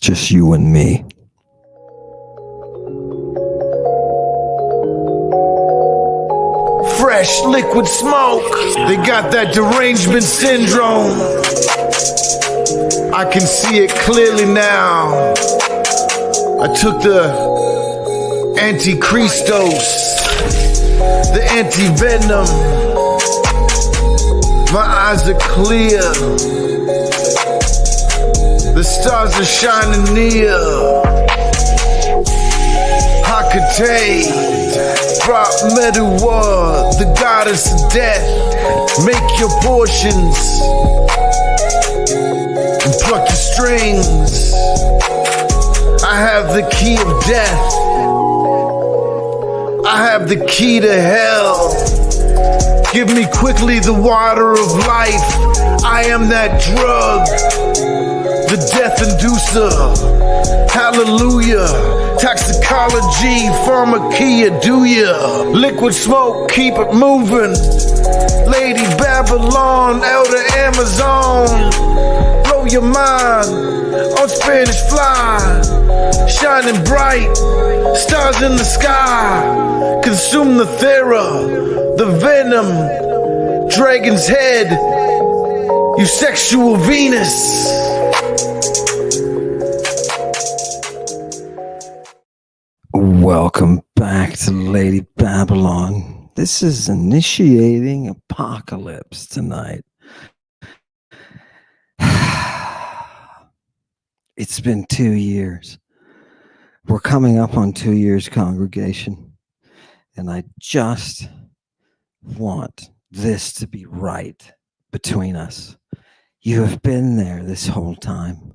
Just you and me. Fresh liquid smoke. They got that derangement syndrome. I can see it clearly now. I took the antichristos, the anti-venom. My eyes are clear. The stars are shining near. Hakate, drop Meduwa, the goddess of death. Make your portions and pluck your strings. I have the key of death. I have the key to hell. Give me quickly the water of life. I am that drug, the death inducer. Hallelujah. Toxicology, pharmakia, do ya? Liquid smoke, keep it moving. Lady Babylon, Elder Amazon. Blow your mind on Spanish fly. Shining bright, stars in the sky. Consume the thera, the venom. Dragon's head, you sexual Venus. Welcome back to Lady Babylon. This is initiating apocalypse tonight. It's been 2 years. We're coming up on 2 years, congregation. And I just want this to be right between us. You have been there this whole time.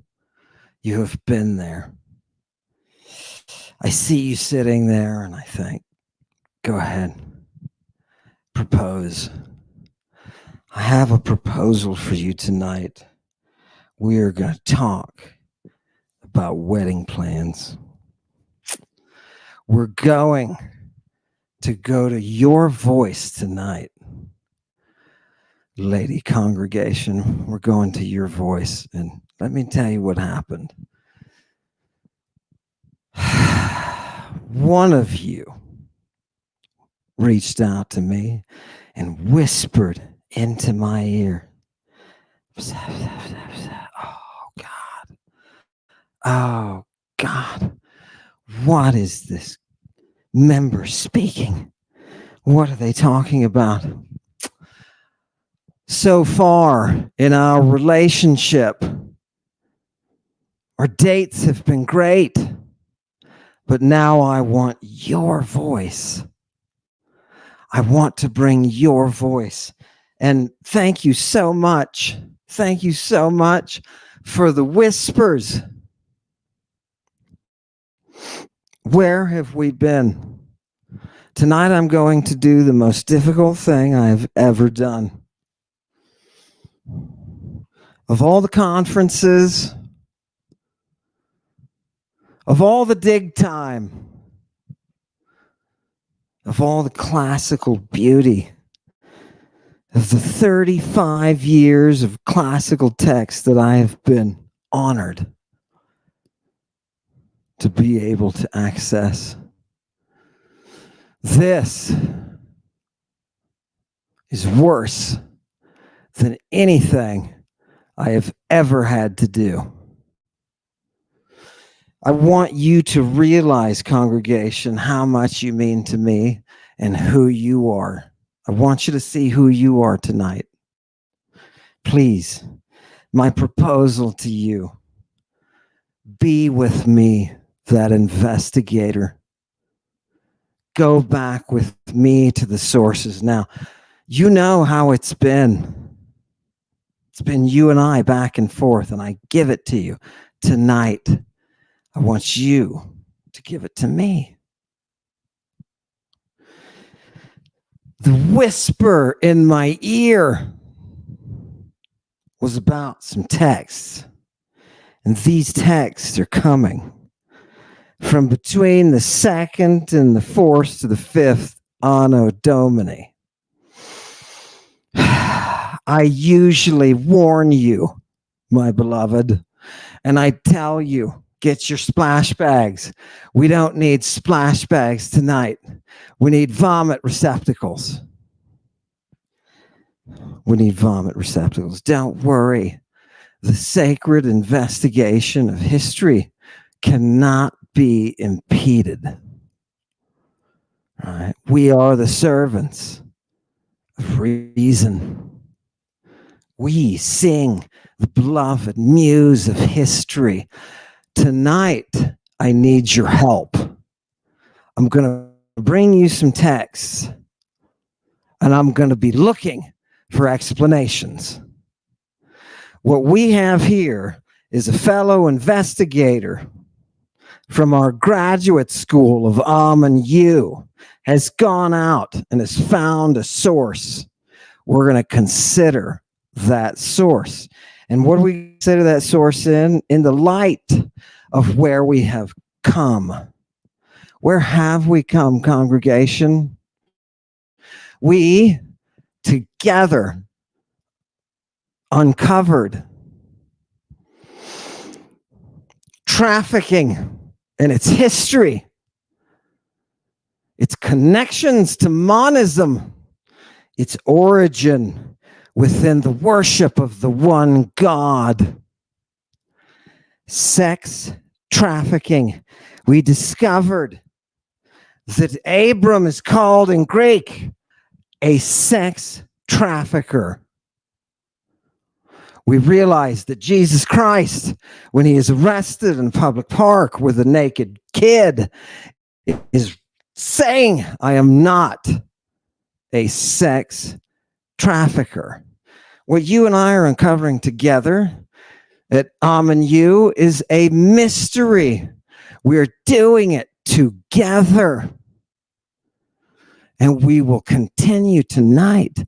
You have been there. I see you sitting there and I think, go ahead, propose. I have a proposal for you tonight. We are going to talk about wedding plans. We're going to go to your voice tonight. Lady congregation, we're going to your voice. And let me tell you what happened. One of you reached out to me and whispered into my ear, oh God, what is this member speaking? What are they talking about? So far in our relationship, our dates have been great. But now I want your voice. I want to bring your voice. And thank you so much. Thank you so much for the whispers. Where have we been? Tonight I'm going to do the most difficult thing I've ever done. Of all the conferences, of all the dig time, of all the classical beauty, of the 35 years of classical text that I have been honored to be able to access, this is worse than anything I have ever had to do. I want you to realize, congregation, how much you mean to me and who you are. I want you to see who you are tonight. Please, my proposal to you, be with me, that investigator. Go back with me to the sources. Now, you know how it's been. It's been you and I back and forth, and I give it to you tonight. I want you to give it to me. The whisper in my ear was about some texts. And these texts are coming from between the 2nd and the 4th to the 5th Anno Domini. I usually warn you, my beloved, and I tell you Get your splash bags. We don't need splash bags tonight. We need vomit receptacles. We need vomit receptacles. Don't worry. The sacred investigation of history cannot be impeded. All right? We are the servants of reason. We sing the beloved muse of history. Tonight, I need your help. I'm going to bring you some texts, and I'm going to be looking for explanations. What we have here is a fellow investigator from our graduate school of U has gone out and has found a source. We're going to consider that source. And what do we consider that source in? In the light of where we have come. Where have we come, congregation? We together uncovered trafficking and its history, its connections to monism, its origin within the worship of the one God. Sex trafficking. We discovered that Abram is called in Greek a sex trafficker. We realized that Jesus Christ, when he is arrested in a public park with a naked kid, is saying, I am not a sex trafficker. What you and I are uncovering together at U is a mystery. We're doing it together. And we will continue tonight.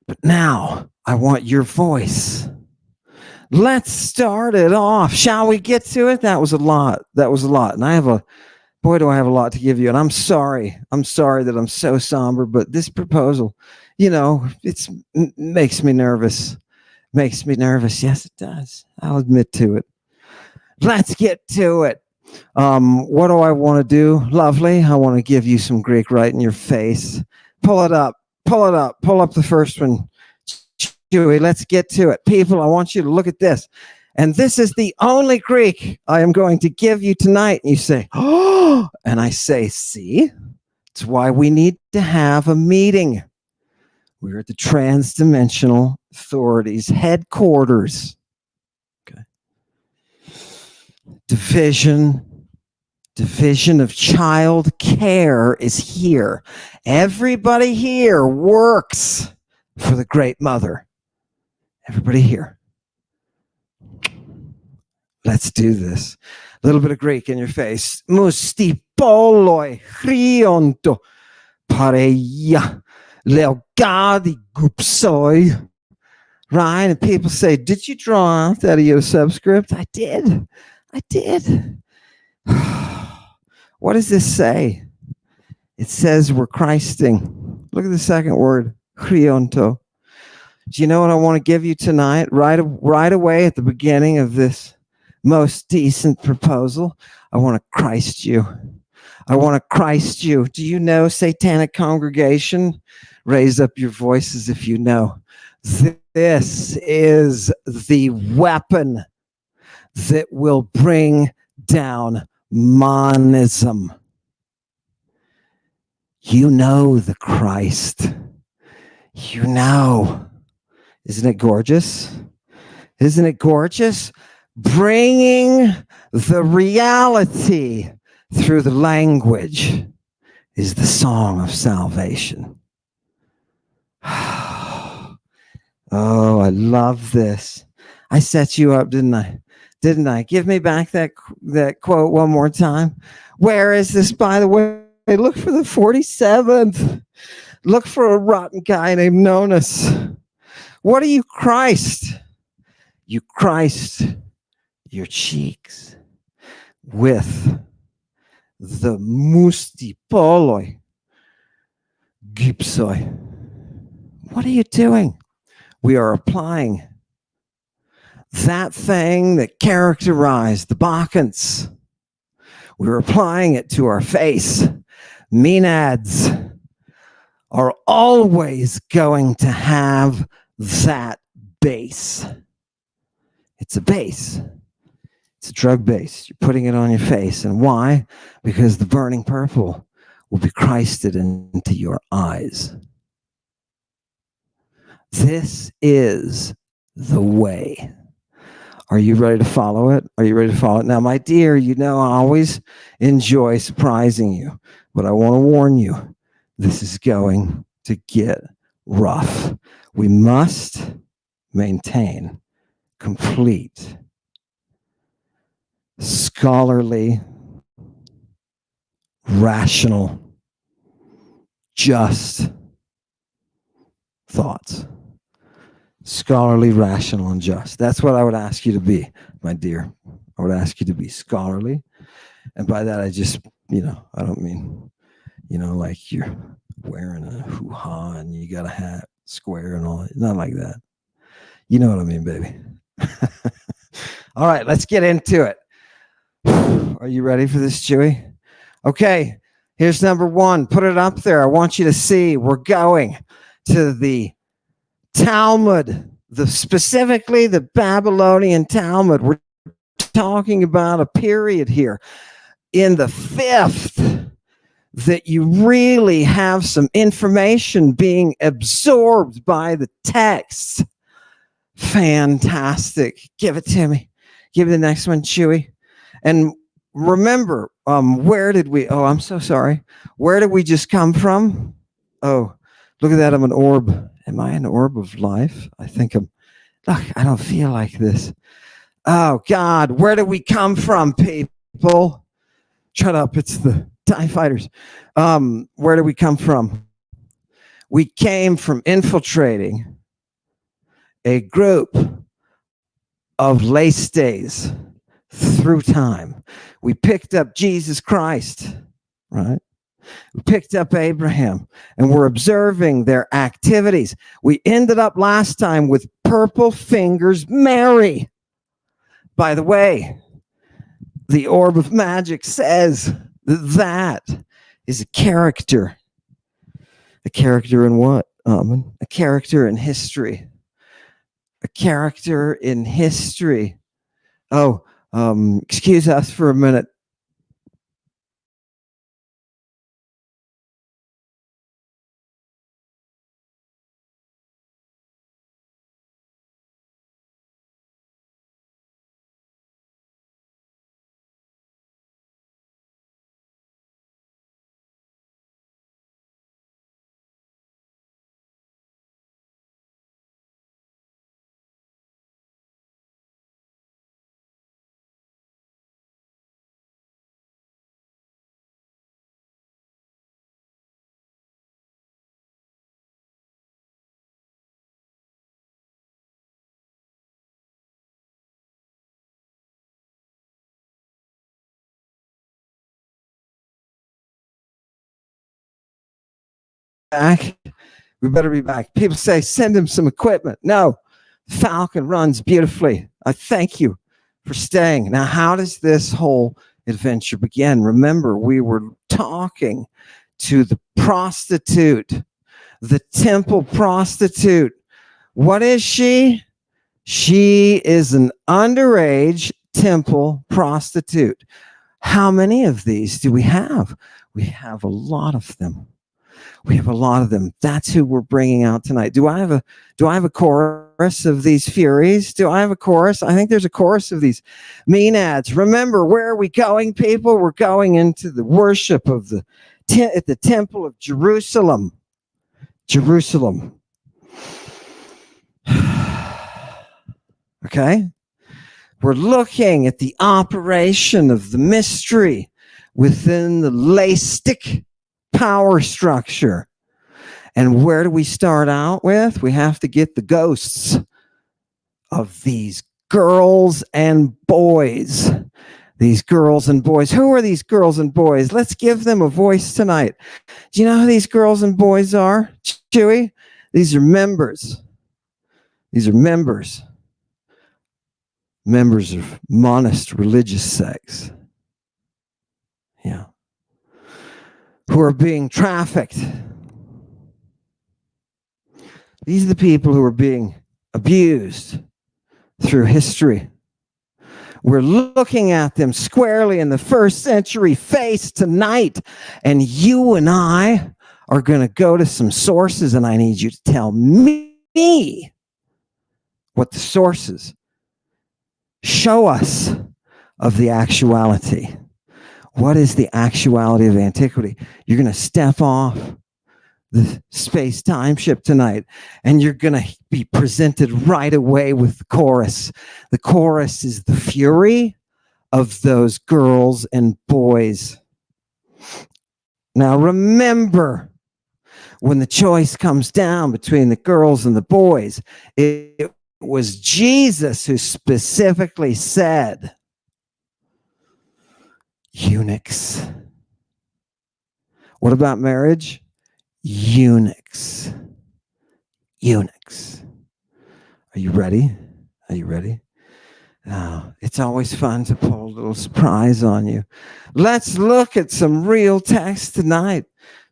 But now, I want your voice. Let's start it off. Shall we get to it? That was a lot. And I have boy, do I have a lot to give you. And I'm sorry. I'm sorry that I'm so somber, but this proposal, it makes me nervous. Makes me nervous. Yes, it does. I'll admit to it. Let's get to it. What do I want to do? Lovely. I want to give you some Greek right in your face. Pull it up. Pull up the first one. Chewy, let's get to it. People, I want you to look at this. And this is the only Greek I am going to give you tonight. And you say, oh, and I say, see, it's why we need to have a meeting. We're at the Transdimensional Authorities headquarters. Okay. Division of Child Care is here. Everybody here works for the Great Mother. Everybody here. Let's do this. A little bit of Greek in your face. Mustipoloi chrionto pareia leogadi gupsoi. Right? And people say, did you draw out that of your subscript? I did. What does this say? It says we're Christing. Look at the second word, chrionto. Do you know what I want to give you tonight? Right away at the beginning of this most decent proposal, I want to Christ you. I want to Christ you. Do you know, satanic congregation? Raise up your voices if you know. This is the weapon that will bring down monism. You know the Christ. You know. Isn't it gorgeous? Isn't it gorgeous? Bringing the reality through the language is the song of salvation. Oh, I love this. I set you up, didn't I? Give me back that quote one more time. Where is this, by the way? Look for the 47th. Look for a rotten guy named Nonus. What are you, Christ? You Christ your cheeks with the mustipoloi gipsoi. What are you doing? We are applying that thing that characterized the Bacchantes. We were applying it to our face. Menads are always going to have that base. It's a base. It's a drug base. You're putting it on your face. And why? Because the burning purple will be Christed into your eyes. This is the way. Are you ready to follow it? Are you ready to follow it? Now, my dear, you know I always enjoy surprising you, but I want to warn you, this is going to get rough. We must maintain complete, scholarly, rational, just thoughts. Scholarly, rational, and just. That's what I would ask you to be, my dear. I would ask you to be scholarly. And by that, I just, I don't mean, like you're wearing a hoo-ha and you got a hat square and all that. Not like that. You know what I mean, baby. All right, let's get into it. Are you ready for this, Chewy? Okay, here's number one. Put it up there. I want you to see we're going to the Talmud, specifically the Babylonian Talmud. We're talking about a period here in the 5th that you really have some information being absorbed by the text. Fantastic. Give it to me. Give me the next one, Chewy. And remember, where did we, I'm so sorry. Where did we just come from? Oh, look at that. I'm an orb. Am I an orb of life? I think I don't feel like this. Oh, God, where did we come from, people? Shut up. It's the TIE fighters. Where did we come from? We came from infiltrating a group of lay stays through time. We picked up Jesus Christ, right? We picked up Abraham, and we're observing their activities. We ended up last time with Purple Fingers Mary. By the way, the Orb of Magic says that is a character. A character in what? A character in history. A character in history. Oh, excuse us for a minute. Back. We better be back. People say, send him some equipment. No, Falcon runs beautifully. I thank you for staying. Now, how does this whole adventure begin? Remember, we were talking to the prostitute, the temple prostitute. What is she? She is an underage temple prostitute. How many of these do we have? We have a lot of them. We have a lot of them. That's who we're bringing out tonight. Do I have a chorus of these furies? Do I have a chorus? I think there's a chorus of these Menads. Remember, where are we going, people? We're going into the worship of at the temple of Jerusalem. Jerusalem. Okay? We're looking at the operation of the mystery within the laistic power structure. And where do we start out with? We have to get the ghosts of these girls and boys. These girls and boys. Who are these girls and boys? Let's give them a voice tonight. Do you know who these girls and boys are, Chewy? These are members. These are members members of monist religious sects, yeah, who are being trafficked. These are the people who are being abused through history. We're looking at them squarely in the first century face tonight, and you and I are going to go to some sources, and I need you to tell me what the sources show us of the actuality. What is the actuality of antiquity? You're going to step off the space-time ship tonight, and you're going to be presented right away with the chorus. The chorus is the fury of those girls and boys. Now remember, when the choice comes down between the girls and the boys, it was Jesus who specifically said, eunuchs. What about marriage? Eunuchs. Eunuchs. Are you ready? Are you ready? It's always fun to pull a little surprise on you. Let's look at some real text tonight,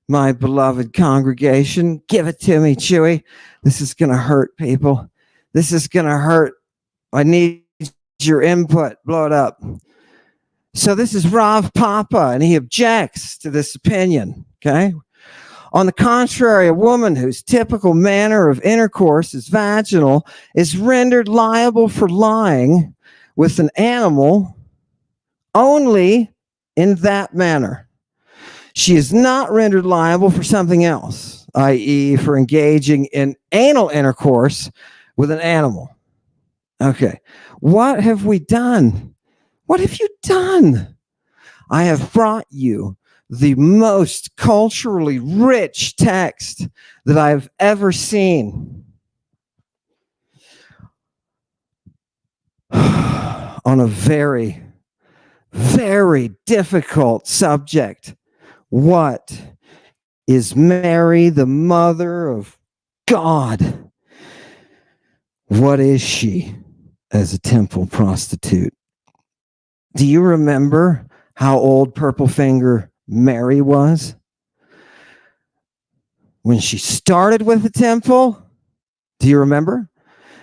my beloved congregation. Give it to me, Chewy. This is going to hurt, people. This is going to hurt. I need your input. Blow it up. So this is Rav Papa, and he objects to this opinion, okay? On the contrary, a woman whose typical manner of intercourse is vaginal is rendered liable for lying with an animal only in that manner. She is not rendered liable for something else, i.e., for engaging in anal intercourse with an animal. Okay, what have we done? What have you done? I have brought you the most culturally rich text that I've ever seen on a very, very difficult subject. What is Mary, the mother of God? What is she as a temple prostitute? Do you remember how old Purple Finger Mary was when she started with the temple? Do you remember?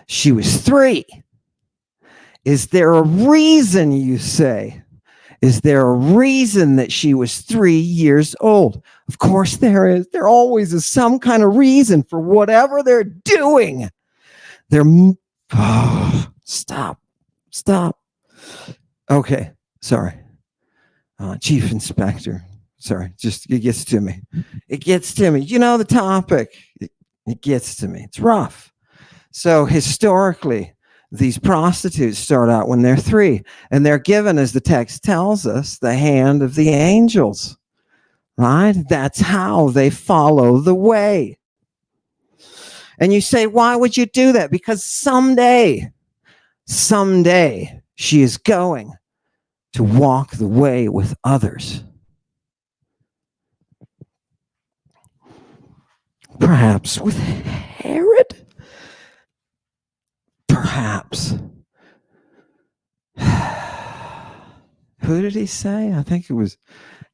She was 3. Is there a reason, you say? Is there a reason that she was 3 years old? Of course there is. There always is some kind of reason for whatever they're doing. Stop. Okay, sorry. Chief Inspector. Sorry, just it gets to me. It gets to me. You know the topic. It gets to me. It's rough. So historically, these prostitutes start out when they're 3, and they're given, as the text tells us, the hand of the angels. Right? That's how they follow the way. And you say, why would you do that? Because someday, she is going to walk the way with others. Perhaps with Herod? Perhaps. Who did he say? I think it was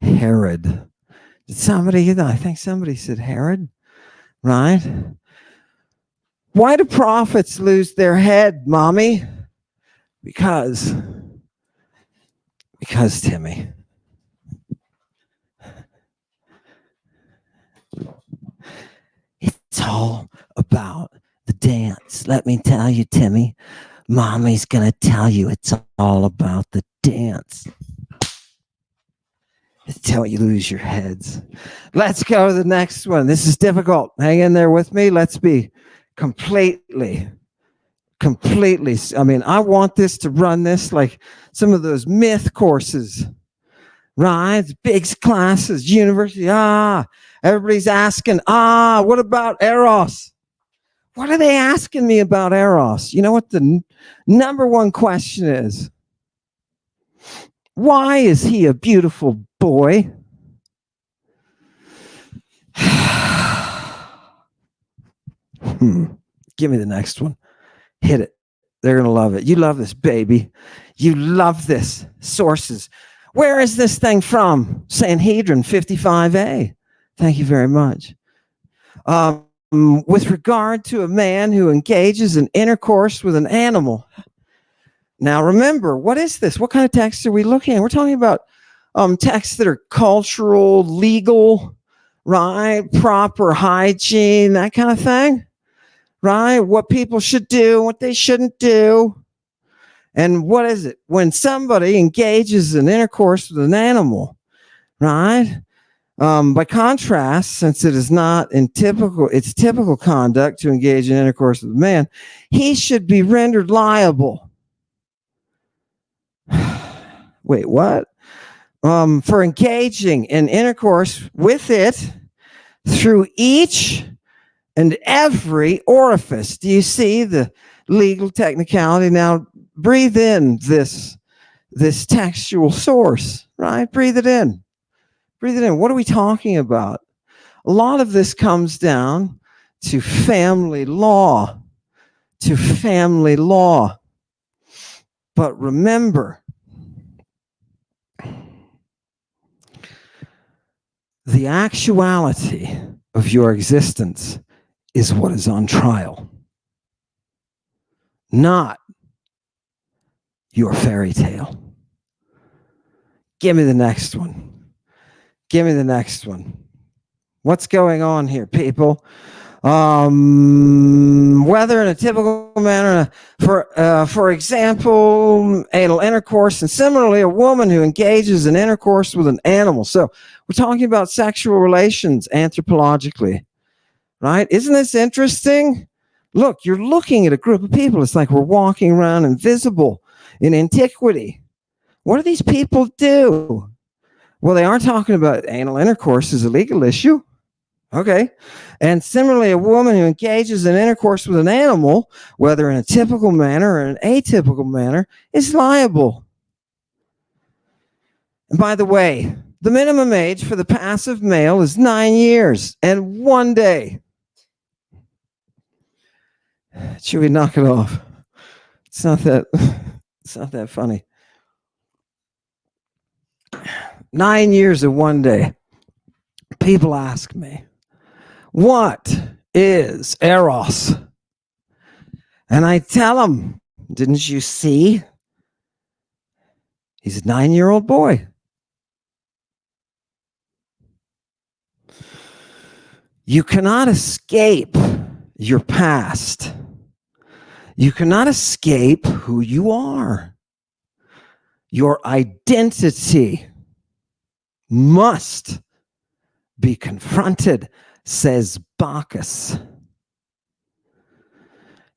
Herod. I think somebody said Herod, right? Why do prophets lose their head, Mommy? Because Timmy. It's all about the dance. Let me tell you, Timmy, Mommy's going to tell you it's all about the dance. Until you lose your heads. Let's go to the next one. This is difficult. Hang in there with me. Let's be completely. I mean, I want this to run this like some of those myth courses, right? Big classes, university. Everybody's asking, what about Eros? What are they asking me about Eros? You know what the number one question is? Why is he a beautiful boy? Give me the next one. Hit it. They're going to love it. You love this, baby. You love this. Sources. Where is this thing from? Sanhedrin 55a. Thank you very much. With regard to a man who engages in intercourse with an animal. Now, remember, what is this? What kind of texts are we looking at? We're talking about texts that are cultural, legal, right? Proper hygiene, that kind of thing, right? What people should do, what they shouldn't do. And what is it? When somebody engages in intercourse with an animal, right? By contrast, since it is not it's typical conduct to engage in intercourse with a man, he should be rendered liable. Wait, what? For engaging in intercourse with it through each and every orifice. Do you see the legal technicality? Now, breathe in this textual source, right? Breathe it in. Breathe it in. What are we talking about? A lot of this comes down to family law. To family law. But remember, the actuality of your existence is what is on trial, not your fairy tale. Give me the next one. Give me the next one. What's going on here, people? Whether in a typical manner, for example, anal intercourse, and similarly, a woman who engages in intercourse with an animal. So we're talking about sexual relations anthropologically, right? Isn't this interesting? Look, you're looking at a group of people. It's like we're walking around invisible in antiquity. What do these people do? Well, they aren't talking about anal intercourse as a legal issue. Okay. And similarly, a woman who engages in intercourse with an animal, whether in a typical manner or an atypical manner, is liable. And by the way, the minimum age for the passive male is 9 years and 1 day. Should we knock it off? It's not that funny. 9 years and 1 day. People ask me, what is Eros? And I tell them, didn't you see? He's a 9-year-old boy. You cannot escape your past. You cannot escape who you are. Your identity must be confronted, says Bacchus.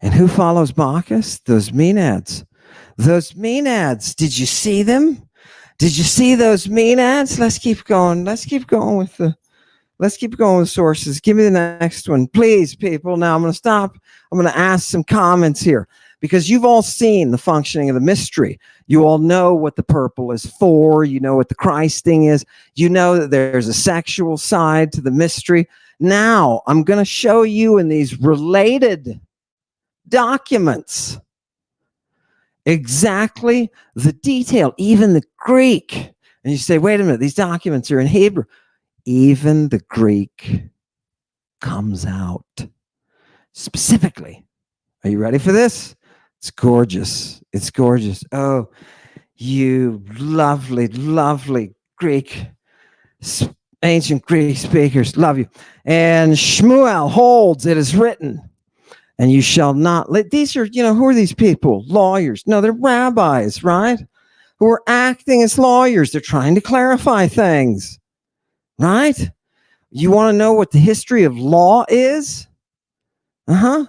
And who follows Bacchus? Those menads. Those menads. Did you see them? Did you see those menads? Let's keep going. Let's keep going with sources. Give me the next one, please, people. Now I'm going to stop. I'm going to ask some comments here because you've all seen the functioning of the mystery. You all know what the purple is for. You know what the Christ thing is. You know that there's a sexual side to the mystery. Now I'm going to show you in these related documents exactly the detail, even the Greek. And you say, wait a minute, these documents are in Hebrew. Even the Greek comes out specifically. Are you ready for this? It's gorgeous. It's gorgeous. Oh, you lovely, lovely Greek, ancient Greek speakers. Love you. And Shmuel holds, it is written, and you shall not let, these are, who are these people? Lawyers. No, they're rabbis, right? Who are acting as lawyers. They're trying to clarify things. Right? You want to know what the history of law is? Right?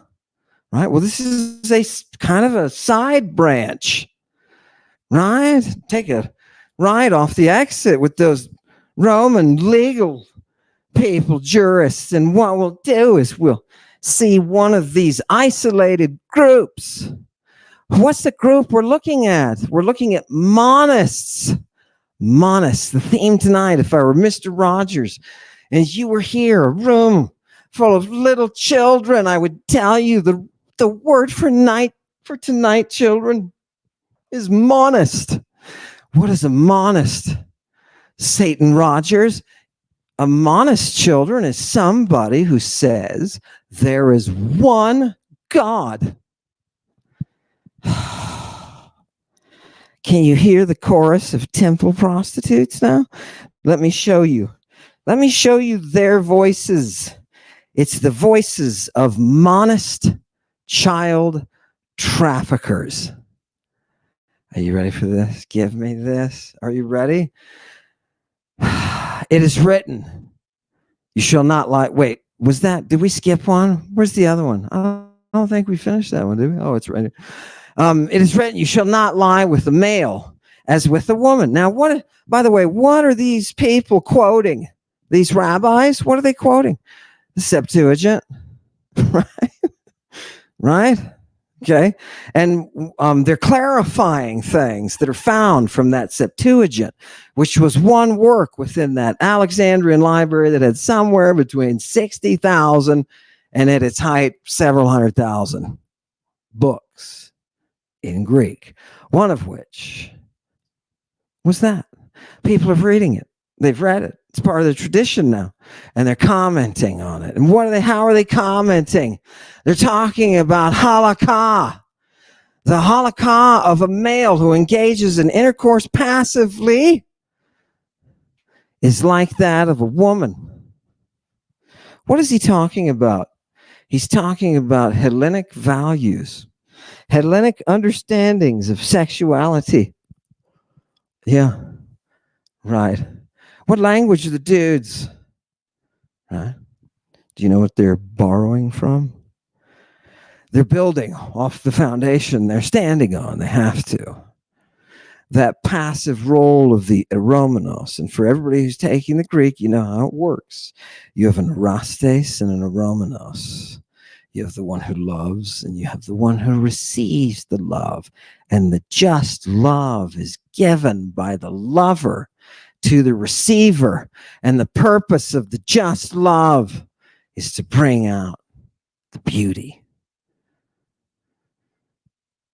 Well, this is a kind of a side branch. Right? Take a ride off the exit with those Roman legal people, jurists. And what we'll do is we'll see one of these isolated groups. What's the group we're looking at? We're looking at monists. Monists, the theme tonight. If I were Mr. Rogers and you were here, a room full of little children, I would tell you the word for for tonight, children, is monist. What is a monist? Satan Rogers. A monist, children, is somebody who says there is one God. Can you hear the chorus of temple prostitutes now? Let me show you. Let me show you their voices. It's the voices of monist child traffickers. Are you ready for this? Give me this. Are you ready? It is written, you shall not lie. Wait, was that, did we skip one? Where's the other one? I don't think we finished that one, did we? Oh, it's right here. It is written, you shall not lie with the male as with the woman. Now, what, by the way, what are these people quoting? These rabbis, what are they quoting? The Septuagint, right? Right? Okay. And they're clarifying things that are found from that Septuagint, which was one work within that Alexandrian library that had somewhere between 60,000 and at its height, several 100,000 books in Greek, one of which was that. People are reading it. They've read it. It's part of the tradition now. And they're commenting on it. And how are they commenting? They're talking about halakha. The halakha of a male who engages in intercourse passively is like that of a woman. What is he talking about? He's talking about Hellenic values, Hellenic understandings of sexuality. Yeah, right. What language are the dudes? Huh? Do you know what they're borrowing from? They're building off the foundation they're standing on. They have to. That passive role of the eromenos. And for everybody who's taking the Greek, you know how it works. You have an erastes and an eromenos. You have the one who loves and you have the one who receives the love. And the just love is given by the lover to the receiver. And the purpose of the just love is to bring out the beauty.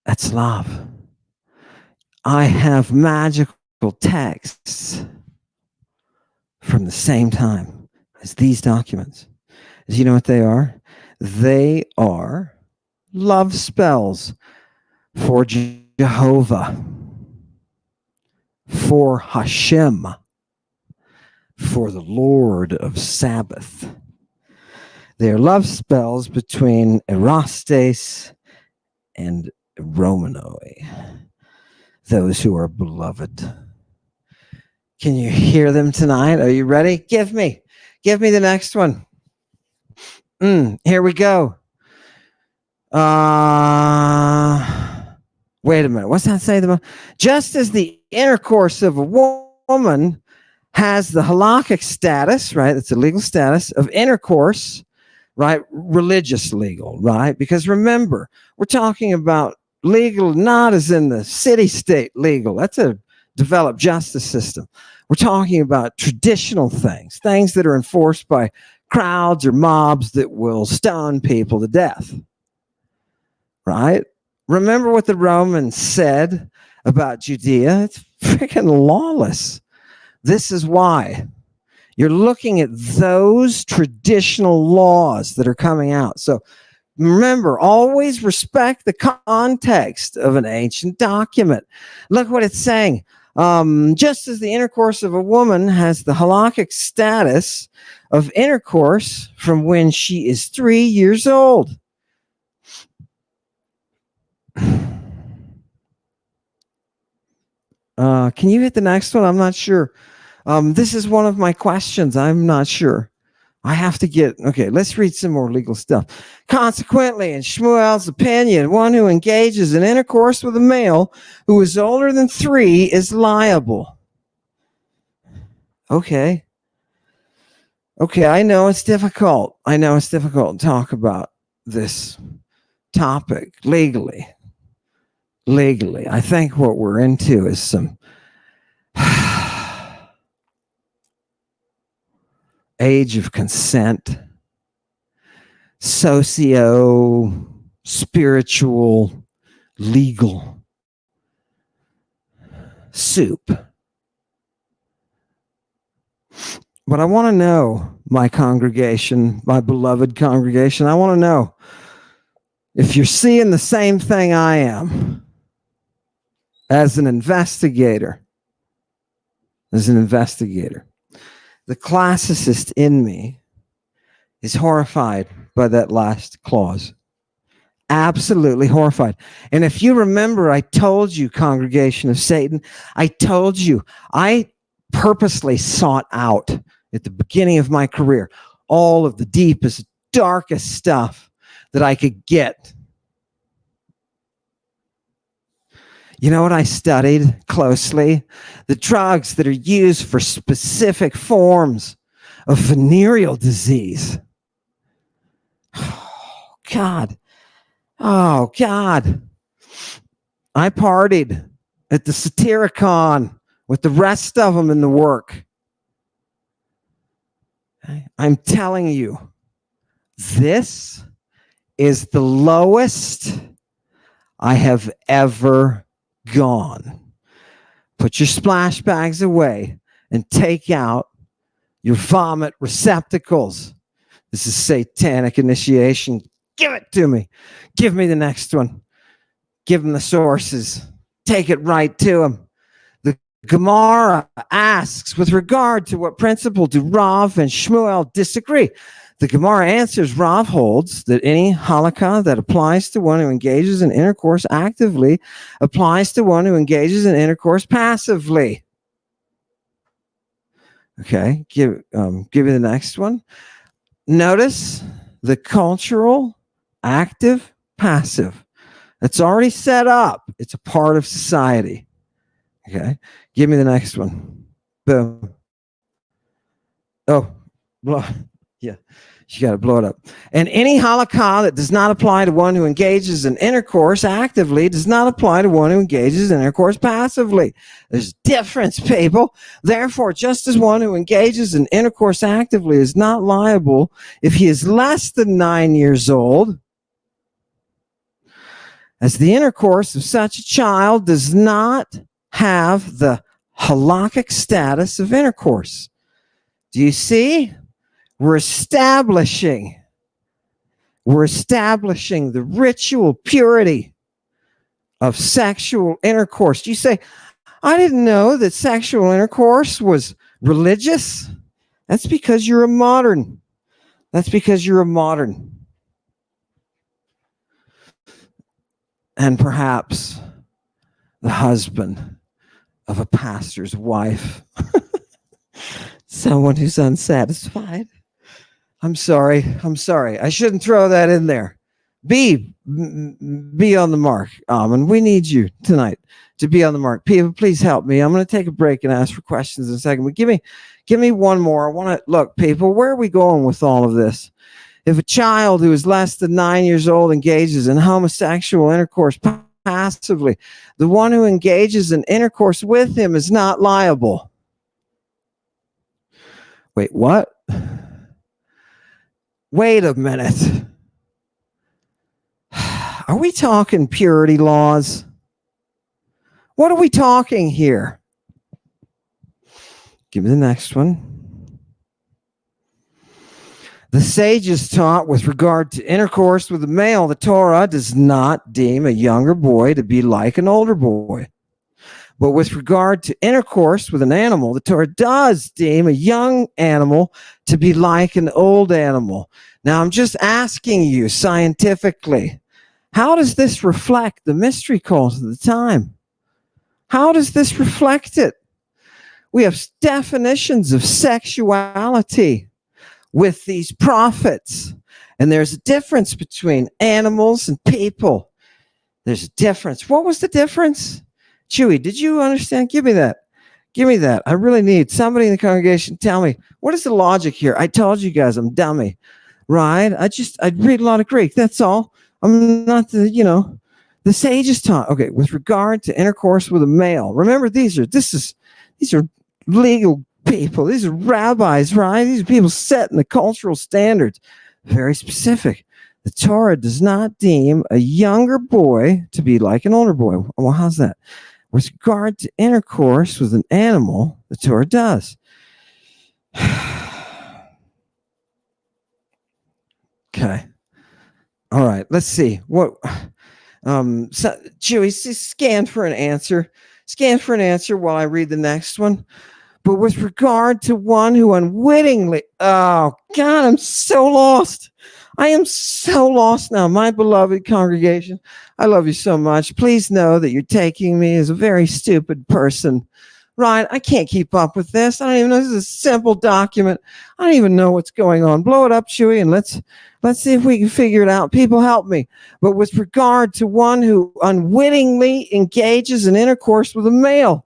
That's love. I have magical texts from the same time as these documents. Do you know what they are? They are love spells for Jehovah, for Hashem, for the Lord of Sabbath. They're love spells between erastes and eromenoi, those who are beloved. Can you hear them tonight? Are you ready? Give me the next one. Here we go. Wait a minute. What's that say? Just as the intercourse of a woman has the halakhic status, right? It's a legal status of intercourse, right? Religious legal, right? Because remember, we're talking about legal, not as in the city-state legal. That's a developed justice system. We're talking about traditional things that are enforced by crowds or mobs that will stone people to death, right? Remember what the Romans said about Judea? It's freaking lawless. This is why. You're looking at those traditional laws that are coming out. So remember, always respect the context of an ancient document. Look what it's saying. Just as the intercourse of a woman has the halakhic status of intercourse from when she is 3 years old. Can you hit the next one? I'm not sure. This is one of my questions. I'm not sure. I have to get, okay, let's read some more legal stuff. Consequently, in Shmuel's opinion, one who engages in intercourse with a male who is older than 3 is liable. Okay, I know it's difficult. To talk about this topic legally. I think what we're into is some age of consent, socio-spiritual legal soup. But I want to know, my congregation, my beloved congregation, I want to know if you're seeing the same thing I am as an investigator. The classicist in me is horrified by that last clause. Absolutely horrified. And if you remember, I told you, congregation of Satan, I told you, I purposely sought out at the beginning of my career all of the deepest, darkest stuff that I could get. You know what I studied closely? The drugs that are used for specific forms of venereal disease. Oh, God. Oh, God. I partied at the Satyricon with the rest of them in the work. I'm telling you, this is the lowest I have ever gone. Put your splash bags away and take out your vomit receptacles. This is satanic initiation. Give it to me. Give me the next one. Give them the sources. Take it right to them. The Gemara asks, with regard to what principle do Rav and Shmuel disagree? The Gemara answers, Rav holds that any halakha that applies to one who engages in intercourse actively applies to one who engages in intercourse passively. Okay, give me the next one. Notice the cultural active, passive. It's already set up. It's a part of society. Okay, give me the next one. Boom. Oh, yeah. You got to blow it up. And any halakha that does not apply to one who engages in intercourse actively does not apply to one who engages in intercourse passively. There's a difference, people. Therefore, just as one who engages in intercourse actively is not liable if he is less than 9 years old, as the intercourse of such a child does not have the halakhic status of intercourse. Do you see? We're establishing the ritual purity of sexual intercourse. You say, I didn't know that sexual intercourse was religious. That's because you're a modern. And perhaps the husband of a pastor's wife. Someone who's unsatisfied. I'm sorry. I shouldn't throw that in there. Be on the mark. And we need you tonight to be on the mark. People, please help me. I'm going to take a break and ask for questions in a second. But give me one more. I want to look, people, where are we going with all of this? If a child who is less than 9 years old engages in homosexual intercourse passively, the one who engages in intercourse with him is not liable. Wait, what? Wait a minute. Are we talking purity laws? What are we talking here? Give me the next one. The sages taught with regard to intercourse with a male, the Torah does not deem a younger boy to be like an older boy. But with regard to intercourse with an animal, the Torah does deem a young animal to be like an old animal. Now, I'm just asking you scientifically, how does this reflect the mystery cult of the time? How does this reflect it? We have definitions of sexuality with these prophets, and there's a difference between animals and people. There's a difference. What was the difference? Chewy, did you understand? Give me that. I really need somebody in the congregation tell me, what is the logic here? I told you guys I'm dummy, right? I read a lot of Greek. That's all. I'm not the sages taught. Okay, with regard to intercourse with a male. Remember, these are legal people. These are rabbis, right? These are people setting the cultural standards. Very specific. The Torah does not deem a younger boy to be like an older boy. Well, how's that? With regard to intercourse with an animal, the Torah does. Okay. All right. Let's see. What so Chewy, scan for an answer. Scan for an answer while I read the next one. But with regard to one who unwittingly, oh God, I'm so lost. I am so lost now. My beloved congregation, I love you so much. Please know that you're taking me as a very stupid person. Right? I can't keep up with this. I don't even know. This is a simple document. I don't even know what's going on. Blow it up, Chewy, and let's see if we can figure it out. People, help me. But with regard to one who unwittingly engages in intercourse with a male,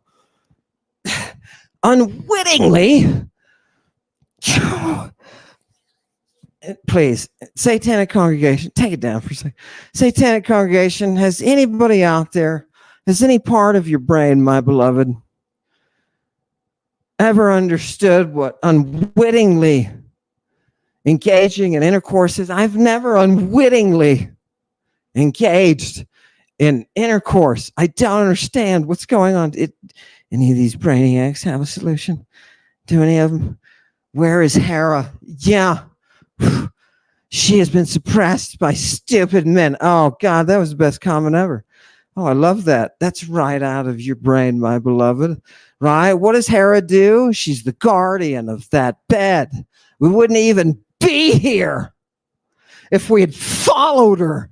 unwittingly, please, satanic congregation, take it down for a second. Satanic congregation, has anybody out there, has any part of your brain, my beloved, ever understood what unwittingly engaging in intercourse is? I've never unwittingly engaged in intercourse. I don't understand what's going on. Any of these brainiacs have a solution? Do any of them? Where is Hera? Yeah. She has been suppressed by stupid men. Oh, God, that was the best comment ever. Oh, I love that. That's right out of your brain, my beloved. Right? What does Hera do? She's the guardian of that bed. We wouldn't even be here if we had followed her.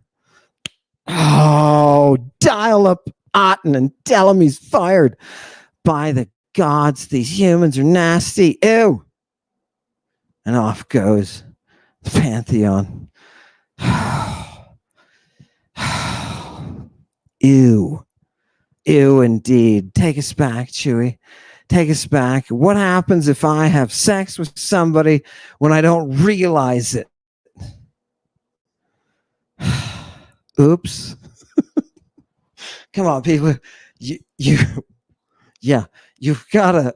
Oh, dial up Otten and tell him he's fired. By the gods, these humans are nasty. Ew. And off goes the Pantheon. Ew. Ew, indeed. Take us back, Chewy. Take us back. What happens if I have sex with somebody when I don't realize it? Oops. Come on, people. Yeah, you've got to,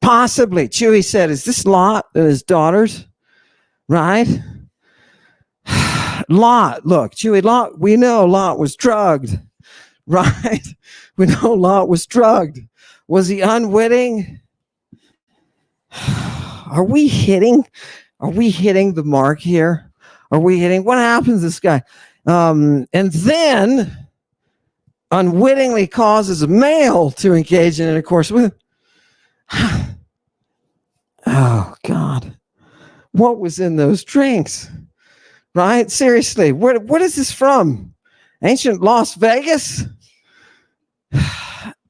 possibly, Chewy said, is this Lot and his daughters? Right? Lot, look, Chewy, Lot, we know Lot was drugged. Right? We know Lot was drugged. Was he unwitting? Are we hitting the mark here? Are we hitting? What happens to this guy? And then unwittingly causes a male to engage in intercourse with. Oh, God. What was in those drinks? Right? Seriously, what is this from? Ancient Las Vegas?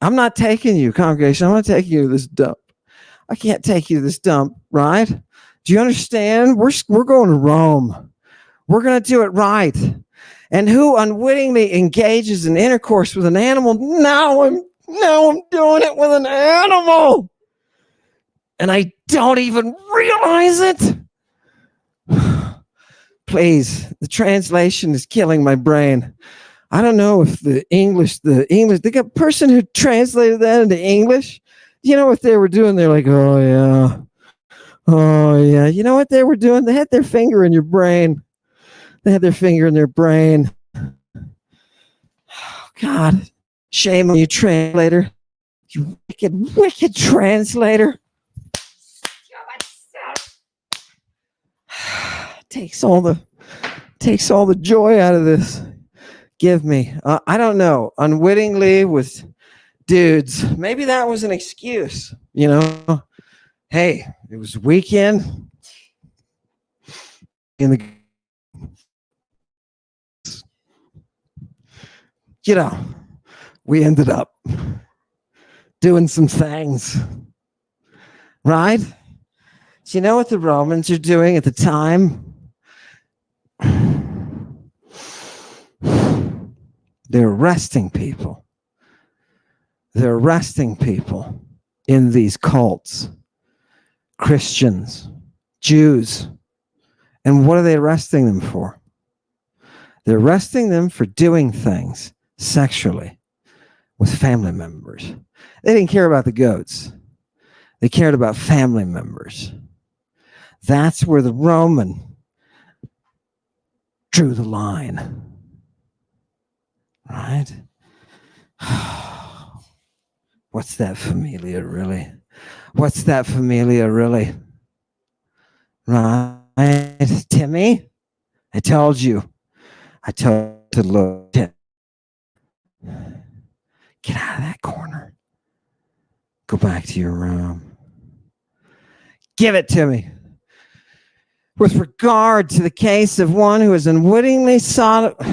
I'm not taking you, congregation. I'm not taking you to this dump. I can't take you to this dump, right? Do you understand? We're going to Rome. We're going to do it right. And who unwittingly engages in intercourse with an animal? Now I'm doing it with an animal. And I don't even realize it. Please, the translation is killing my brain. I don't know if the person who translated that into English, you know what they were doing? They're like, oh yeah. You know what they were doing? They had their finger in your brain. They had their finger in their brain. Oh, God, shame on you, translator. You wicked translator. Takes all the joy out of this. Give me. I don't know. Unwittingly with dudes. Maybe that was an excuse. You know, hey, it was weekend. We ended up doing some things, right? Do you know what the Romans are doing at the time? They're arresting people. They're arresting people in these cults. Christians, Jews. And what are they arresting them for? They're arresting them for doing things sexually with family members. They didn't care about the goats. They cared about family members. That's where the Roman drew the line. Right? What's that familia really? What's that familia really? Right? Timmy? I told you. I told you to look. Get out of that corner. Go back to your room. Give it to me. With regard to the case of one who was unwittingly sodomized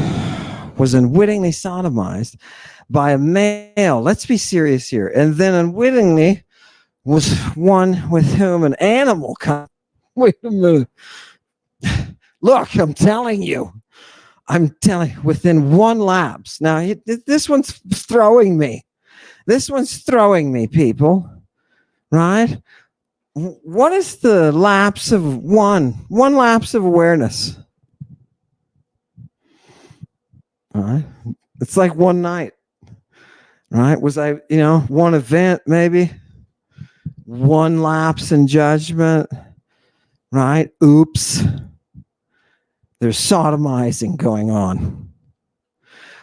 by a male, let's be serious here, and then unwittingly was one with whom an animal wait a minute. Look, I'm telling you, within one lapse. Now, this one's throwing me. People. Right? What is the lapse of one lapse of awareness? All right. It's like one night. Right? Was I, one event maybe? One lapse in judgment. Right? Oops. There's sodomizing going on.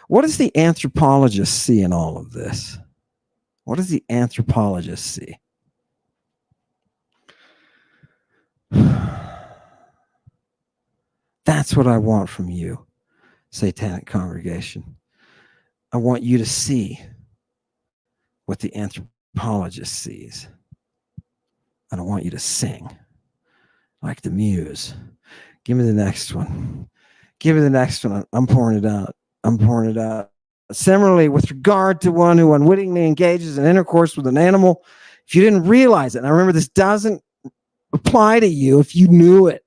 What does the anthropologist see in all of this? What does the anthropologist see? That's what I want from you, satanic congregation. I want you to see what the anthropologist sees. I don't want you to sing like the muse. Give me the next one. I'm pouring it out. Similarly, with regard to one who unwittingly engages in intercourse with an animal, if you didn't realize it, now remember, this doesn't apply to you if you knew it.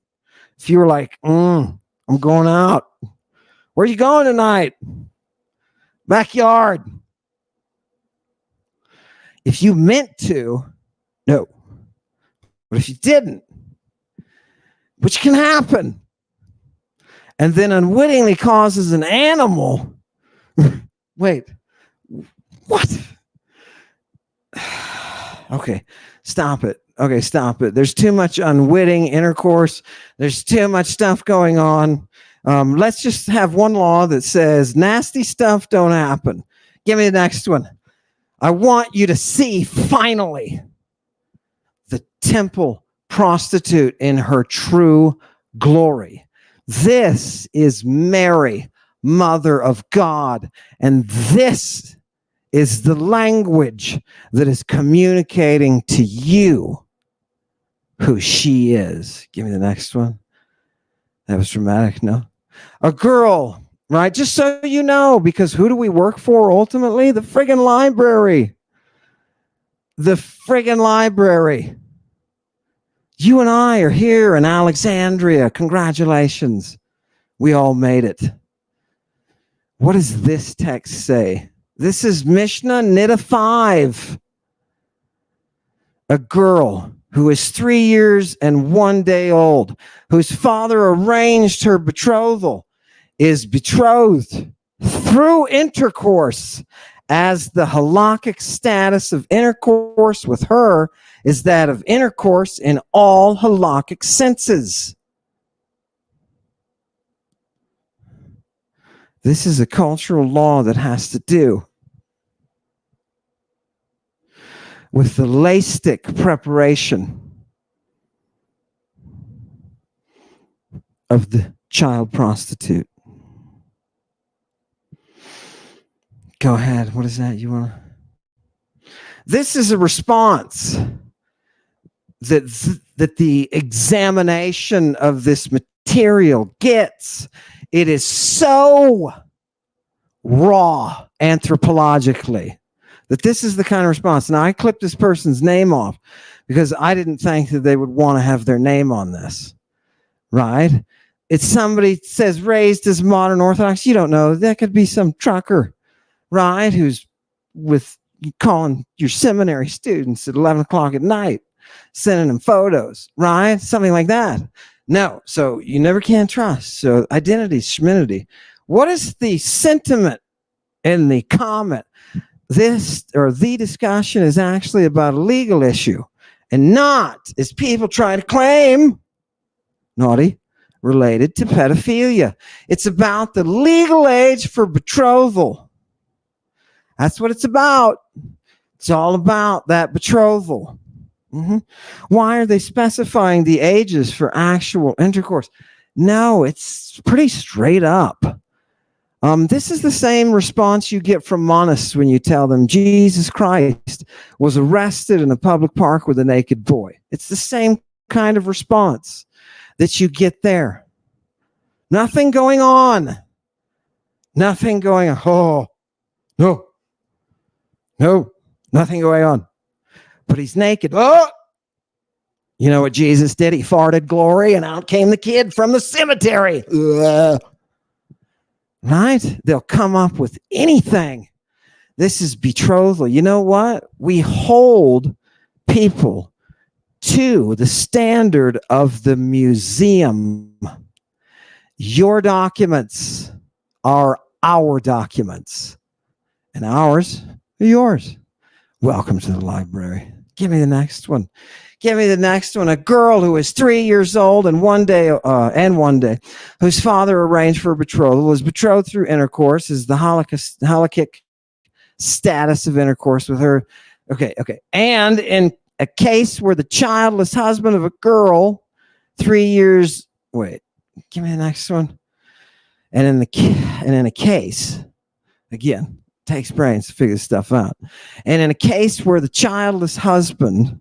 If you were like, I'm going out. Where are you going tonight? Backyard. If you meant to, no. But if you didn't, which can happen, and then unwittingly causes an animal. Wait, what? Okay, stop it. There's too much unwitting intercourse. There's too much stuff going on. Let's just have one law that says nasty stuff don't happen. Give me the next one. I want you to see finally the temple prostitute in her true glory. This is Mary, Mother of God, and this is the language that is communicating to you who she is. Give me the next one. That was dramatic, no? A girl, right? Just so you know, because who do we work for ultimately? The friggin' library. You and I are here in Alexandria. Congratulations. We all made it. What does this text say? This is Mishnah Niddah 5. A girl who is 3 years and 1 day old, whose father arranged her betrothal, is betrothed through intercourse, as the halakhic status of intercourse with her is that of intercourse in all halakhic senses. This is a cultural law that has to do with the lastic preparation of the child prostitute. Go ahead. What is that you want to? This is a response that the examination of this material gets. It is so raw anthropologically that this is the kind of response. Now, I clipped this person's name off because I didn't think that they would want to have their name on this, right? It's somebody says raised as modern Orthodox. You don't know. That could be some trucker, right, who's with calling your seminary students at 11 o'clock at night, sending them photos, right? Something like that. No, so you never can trust. So identity, schminity. What is the sentiment in the comment? This or the discussion is actually about a legal issue and not, as people try to claim, naughty, related to pedophilia. It's about the legal age for betrothal. That's what it's about. It's all about that betrothal. Why are they specifying the ages for actual intercourse? No, it's pretty straight up. This is the same response you get from monists when you tell them Jesus Christ was arrested in a public park with a naked boy. It's the same kind of response that you get there. Nothing going on. Nothing going on. Oh, no, nothing going on. But he's naked. Oh! You know what Jesus did? He farted glory and out came the kid from the cemetery. Right? They'll come up with anything. This is betrothal. You know what? We hold people to the standard of the museum. Your documents are our documents, and ours are yours. Welcome to the library. Give me the next one. Give me the next one. A girl who is 3 years old and one day, whose father arranged for a betrothal, was betrothed through intercourse, is the halakhic status of intercourse with her. Okay. And in a case where the childless husband of a girl, 3 years, give me the next one. And in a case, again, takes brains to figure this stuff out. And in a case where the childless husband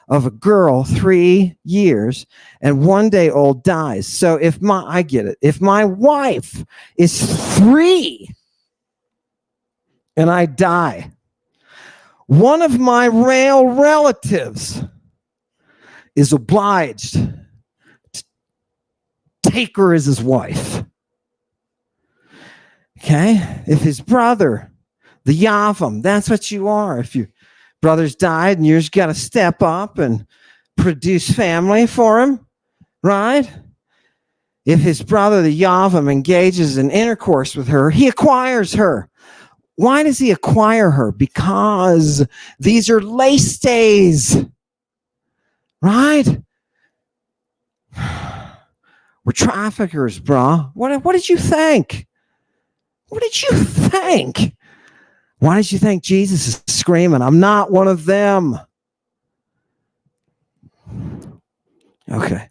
of a girl 3 years and 1 day old dies. So if my wife is 3 and I die, one of my male relatives is obliged to take her as his wife. Okay? If his brother, the Yavam, that's what you are. If your brother's died and you've got to step up and produce family for him, right? If his brother, the Yavam, engages in intercourse with her, he acquires her. Why does he acquire her? Because these are leistes, right? We're traffickers, brah. What did you think? What did you think? Why did you think Jesus is screaming, I'm not one of them? Okay.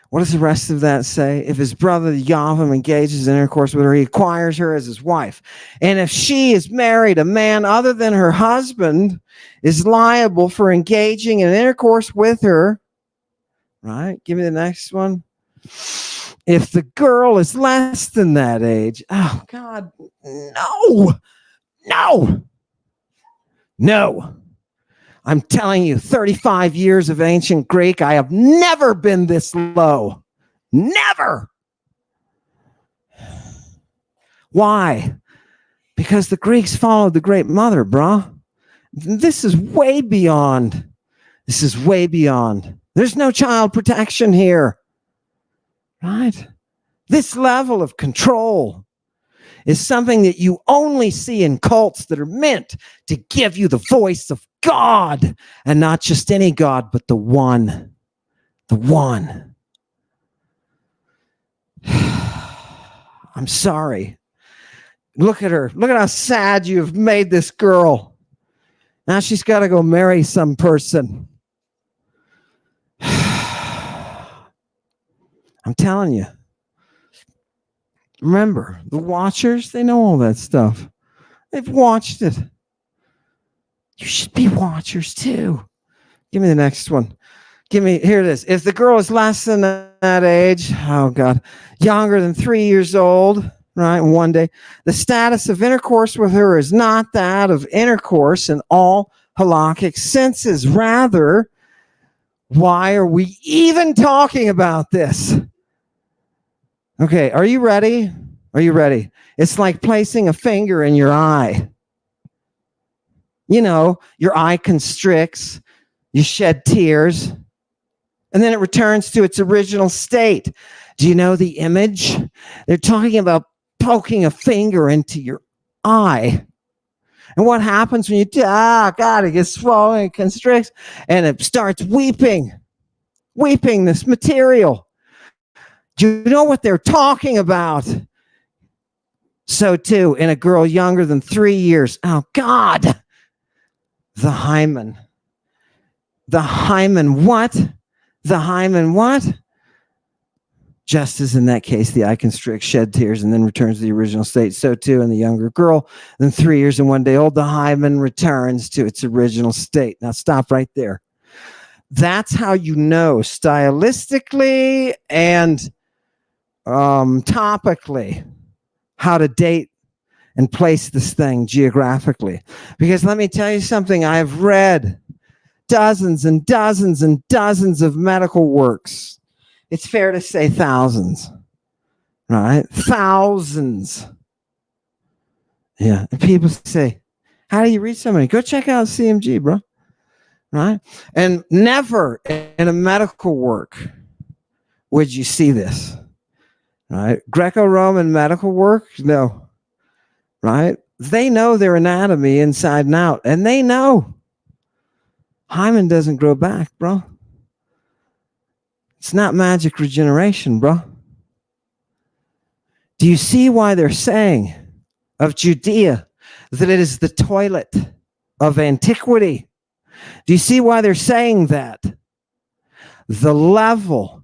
What does the rest of that say? If his brother Yavam engages in intercourse with her, he acquires her as his wife. And if she is married, a man other than her husband is liable for engaging in intercourse with her. Right? Give me the next one. If the girl is less than that age, oh God, no. I'm telling you, 35 years of ancient Greek, I have never been this low. Never. Why? Because the Greeks followed the Great Mother, brah. This is way beyond. There's no child protection here. Right? This level of control is something that you only see in cults that are meant to give you the voice of God, and not just any God, but the one. The one. I'm sorry. Look at her. Look at how sad you've made this girl. Now she's got to go marry some person. I'm telling you. Remember, the watchers, they know all that stuff. They've watched it. You should be watchers too. Give me the next one. Here it is. If the girl is less than that age, oh God, younger than 3 years old, right, 1 day, the status of intercourse with her is not that of intercourse in all halakhic senses. Rather, why are we even talking about this? Okay, are you ready? It's like placing a finger in your eye. You know, your eye constricts, you shed tears, and then it returns to its original state. Do you know the image? They're talking about poking a finger into your eye. And what happens when you God, it gets swollen, it constricts, and it starts weeping. weeping this material. Do you know what they're talking about? So too, in a girl younger than 3 years. Oh, God. The hymen. The hymen what? The hymen what? Just as in that case, the eye constricts, shed tears, and then returns to the original state. So too, in the younger girl than 3 years and 1 day old, the hymen returns to its original state. Now stop right there. That's how you know stylistically and topically how to date and place this thing geographically. Because let me tell you something, I've read dozens and dozens and dozens of medical works. It's fair to say thousands, right? Thousands. Yeah. And people say, how do you read so many? Go check out CMG, bro. Right? And never in a medical work would you see this. Right? Greco-Roman medical work? No. Right? They know their anatomy inside and out, and they know hymen doesn't grow back, bro. It's not magic regeneration, bro. Do you see why they're saying of Judea that it is the toilet of antiquity? Do you see why they're saying that? The level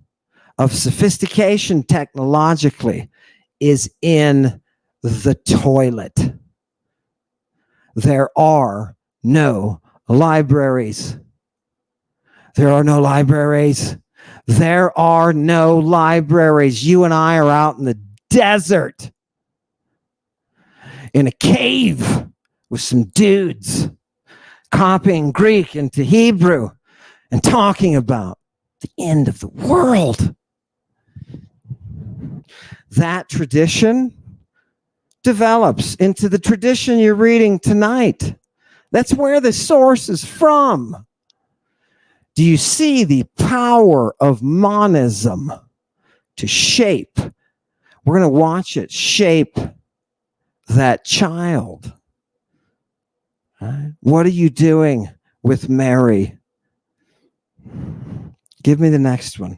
of sophistication technologically is in the toilet. There are no libraries. There are no libraries. There are no libraries. You and I are out in the desert in a cave with some dudes copying Greek into Hebrew and talking about the end of the world. That tradition develops into the tradition you're reading tonight. That's where the source is from. Do you see the power of monism to shape? We're going to watch it shape that child. Right? What are you doing with Mary? Give me the next one.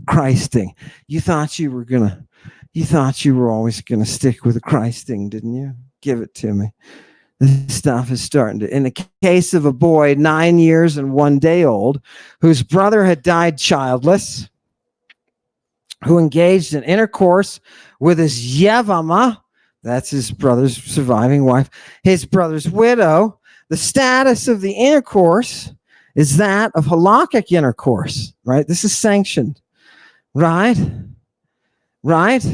Christing. You thought you were always gonna stick with the Christing, didn't you? Give it to me. This stuff is starting to. In the case of a boy 9 years and 1 day old, whose brother had died childless, who engaged in intercourse with his Yevama, that's his brother's surviving wife, his brother's widow. The status of the intercourse is that of halakhic intercourse, right? This is sanctioned, right? Right?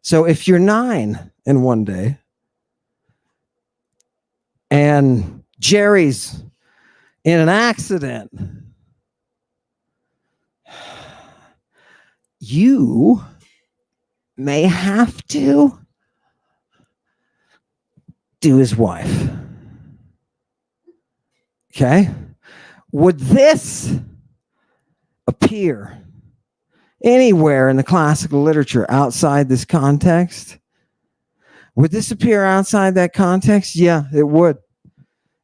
So if you're 9 in 1 day and Jerry's in an accident, you may have to do his wife. Okay? Would this appear anywhere in the classical literature outside this context? Would this appear outside that context? Yeah, it would.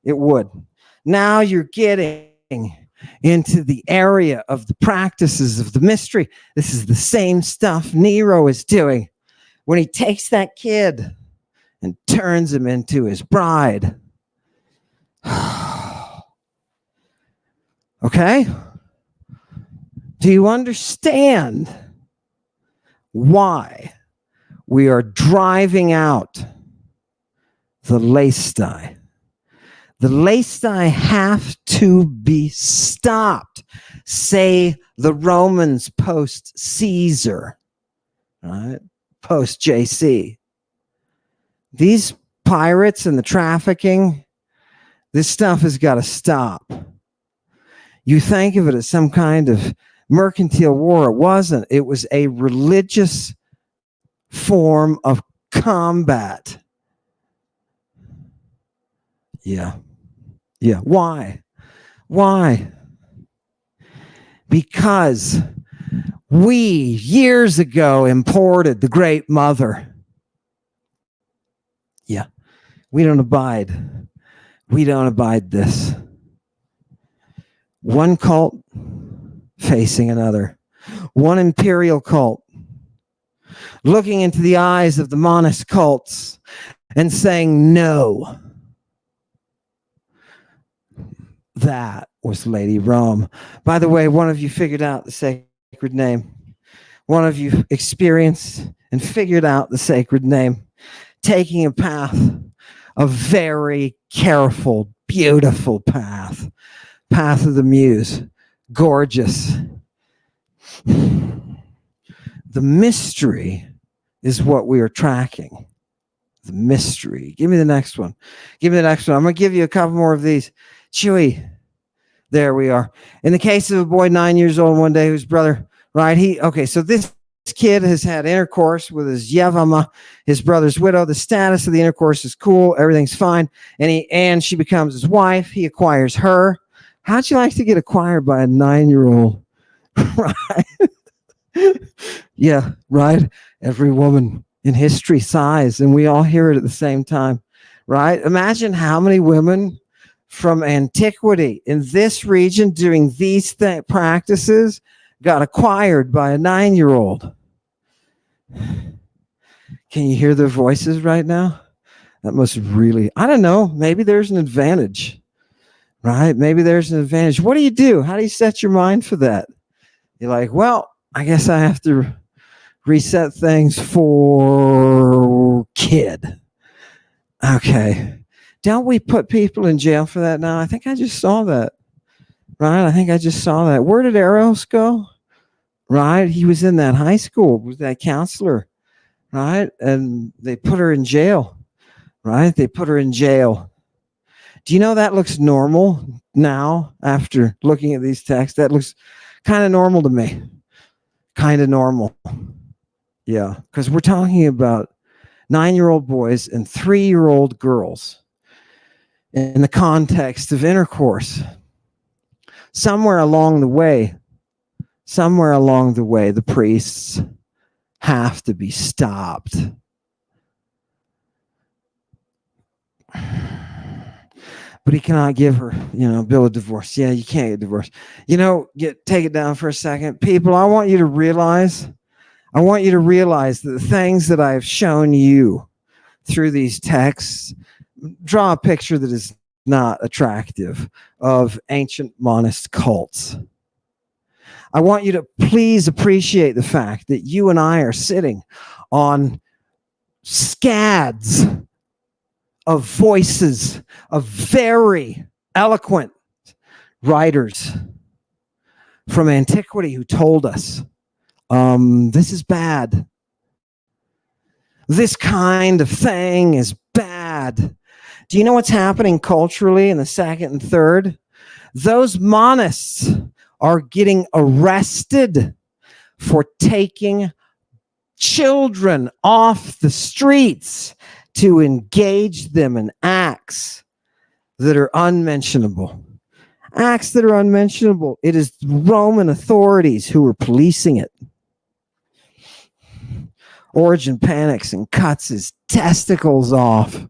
It would. Now you're getting into the area of the practices of the mystery. This is the same stuff Nero is doing when he takes that kid and turns him into his bride. Okay? Do you understand why we are driving out the lacei? The lacei have to be stopped, say the Romans post Caesar, right? Post JC. These pirates and the trafficking, this stuff has got to stop. You think of it as some kind of mercantile war. It wasn't. It was a religious form of combat. Yeah. Yeah. Why? Why? Because we years ago imported the Great Mother. Yeah. We don't abide. We don't abide this. One cult facing another. One imperial cult looking into the eyes of the monist cults and saying no. That was Lady Rome. By the way, one of you figured out the sacred name. One of you experienced and figured out the sacred name, taking a path, a very careful, beautiful path of the muse, gorgeous. The mystery is what we are tracking. The mystery. Give me the next one. Give me the next one. I'm going to give you a couple more of these. Chewy. There we are. In the case of a boy 9 years old one day whose brother, right? So this kid has had intercourse with his Yevama, his brother's widow. The status of the intercourse is cool. Everything's fine. And she becomes his wife. He acquires her. How'd you like to get acquired by a 9-year-old? Right? Yeah, right. Every woman in history sighs, and we all hear it at the same time, right? Imagine how many women from antiquity in this region doing these practices got acquired by a 9-year-old. Can you hear their voices right now? That must really, I don't know, maybe there's an advantage, right? Maybe there's an advantage. What do you do? How do you set your mind for that? You're like, well, I guess I have to reset things for kid. Okay. Don't we put people in jail for that now? I think I just saw that. Right? I think I just saw that. Where did Eros go? Right? He was in that high school with that counselor. Right? And they put her in jail. Right? They put her in jail. Do you know that looks normal now after looking at these texts? That looks kind of normal to me. Kind of normal. Yeah. Because we're talking about 9-year-old boys and 3-year-old girls in the context of intercourse. Somewhere along the way, the priests have to be stopped. But he cannot give her, bill of divorce. Yeah, you can't get divorced. Take it down for a second. People, I want you to realize that the things that I have shown you through these texts, draw a picture that is not attractive of ancient monist cults. I want you to please appreciate the fact that you and I are sitting on scads of voices of very eloquent writers from antiquity who told us this is bad. This kind of thing is bad. Do you know what's happening culturally in the second and third? Those monists are getting arrested for taking children off the streets to engage them in acts that are unmentionable. Acts that are unmentionable. It is Roman authorities who are policing it. Origen panics and cuts his testicles off,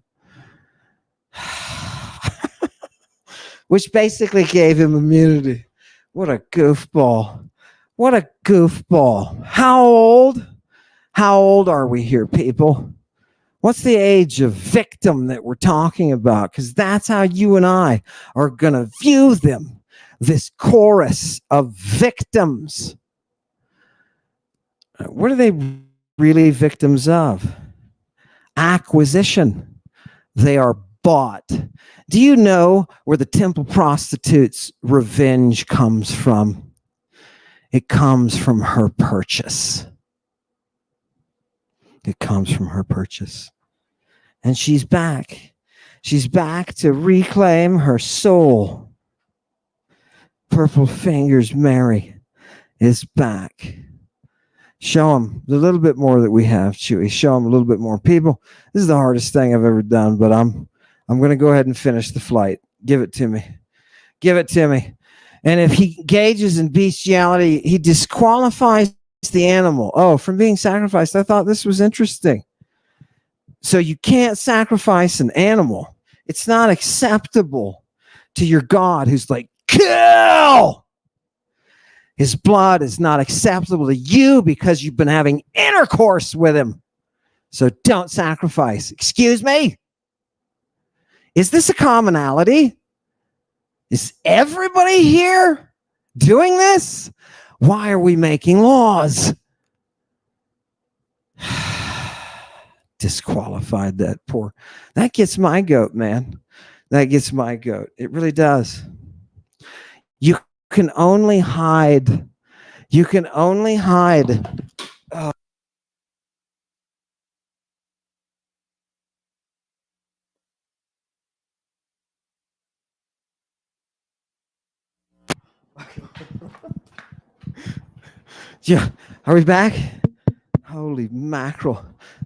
which basically gave him immunity. What a goofball. What a goofball. How old? How old are we here, people? What's the age of victim that we're talking about? Because that's how you and I are going to view them. This chorus of victims. What are they really victims of? Acquisition. They are bought. Do you know where the temple prostitute's revenge comes from? It comes from her purchase. It comes from her purchase. And she's back. She's back to reclaim her soul. Purple Fingers Mary is back. Show them the little bit more that we have, Chewy. Show them a little bit more. People, this is the hardest thing I've ever done, but I'm going to go ahead and finish the flight. Give it to me. Give it to me. And if he engages in bestiality, he disqualifies the animal. From being sacrificed. I thought this was interesting. So you can't sacrifice an animal. It's not acceptable to your God who's like kill. His blood is not acceptable to you because you've been having intercourse with him. So don't sacrifice. Excuse me? Is this a commonality? Is everybody here doing this? Why are we making laws? Disqualified that poor. That gets my goat, man. That gets my goat. It really does. You can only hide. You can only hide. Yeah, are we back? Holy mackerel.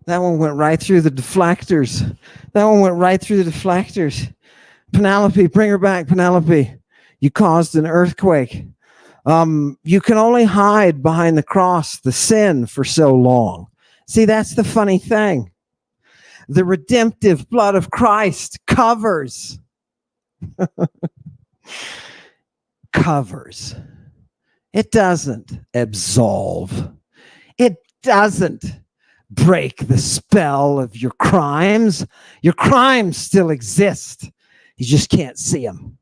That one went right through the deflectors. That one went right through the deflectors. Penelope, bring her back, Penelope. You caused an earthquake. You can only hide behind the cross, the sin, for so long. See, that's the funny thing. The redemptive blood of Christ covers. Covers. It doesn't absolve. It doesn't break the spell of your crimes. Your crimes still exist. You just can't see them.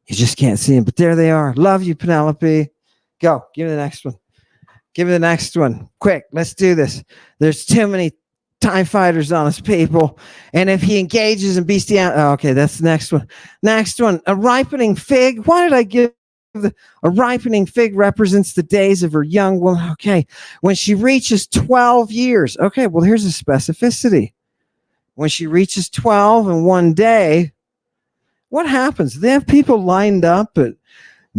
You just can't see them. But there they are. Love you, Penelope. Go. Give me the next one. Give me the next one. Quick. Let's do this. There's too many TIE fighters on us, people. And if he engages in bestiality. Oh, okay, that's the next one. Next one. A ripening fig. Why did I give a ripening fig represents the days of her young woman. Okay. When she reaches 12 years. Okay, well, here's a specificity. When she reaches 12 in one day, what happens? They have people lined up at,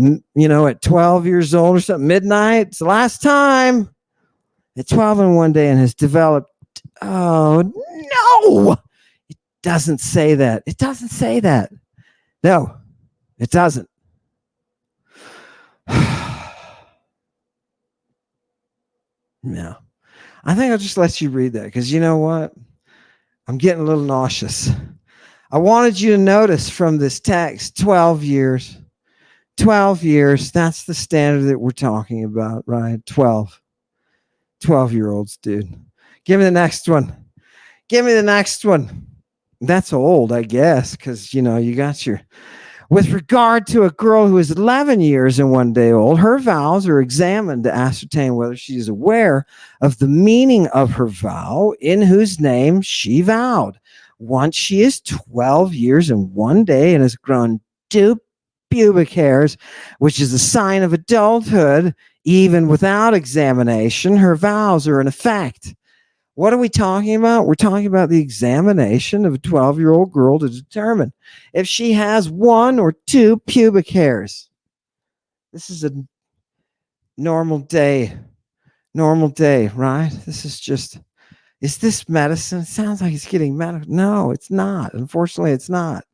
at 12 years old or something, midnight. It's the last time. At 12 in one day and has developed. Oh, no. It doesn't say that. It doesn't say that. No, it doesn't. No. I think I'll just let you read that because you know what? I'm getting a little nauseous. I wanted you to notice from this text 12 years. 12 years, that's the standard that we're talking about, right? 12. 12-year-olds, dude. Give me the next one. Give me the next one. That's old, I guess, because, you got your... With regard to a girl who is 11 years and one day old, her vows are examined to ascertain whether she is aware of the meaning of her vow in whose name she vowed. Once she is 12 years and one day and has grown pubic hairs, which is a sign of adulthood, even without examination, her vows are in effect. What are we talking about? We're talking about the examination of a 12-year-old girl to determine if she has one or two pubic hairs. This is a normal day, right? This is just, is this medicine? It sounds like it's getting medical. No, it's not. Unfortunately, it's not.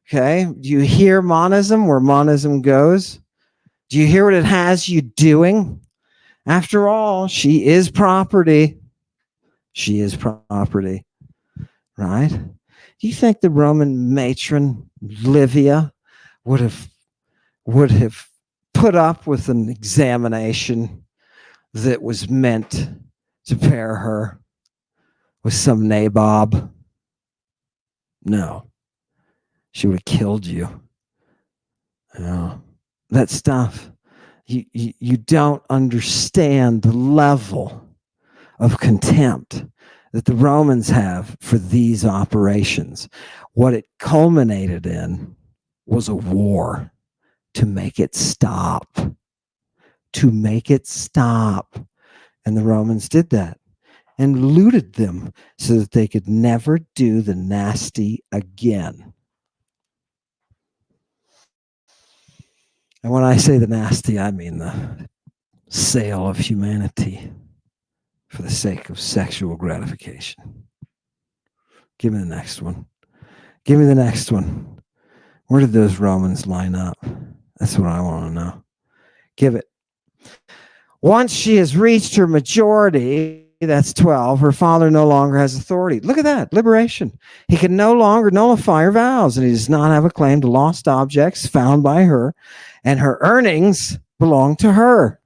Okay. Do you hear monism where monism goes? Do you hear what it has you doing? After all, she is property. She is property, right? Do you think the Roman matron Livia would have put up with an examination that was meant to pair her with some nabob? No. She would have killed you. That stuff, you don't understand the level of contempt that the Romans have for these operations. What it culminated in was a war to make it stop. To make it stop. And the Romans did that and looted them so that they could never do the nasty again. And when I say the nasty, I mean the sale of humanity for the sake of sexual gratification. Give me the next one. Give me the next one. Where did those Romans line up? That's what I want to know. Give it. Once she has reached her majority, that's 12. Her father no longer has authority. Look at that, liberation. He can no longer nullify her vows, and he does not have a claim to lost objects found by her, and her earnings belong to her.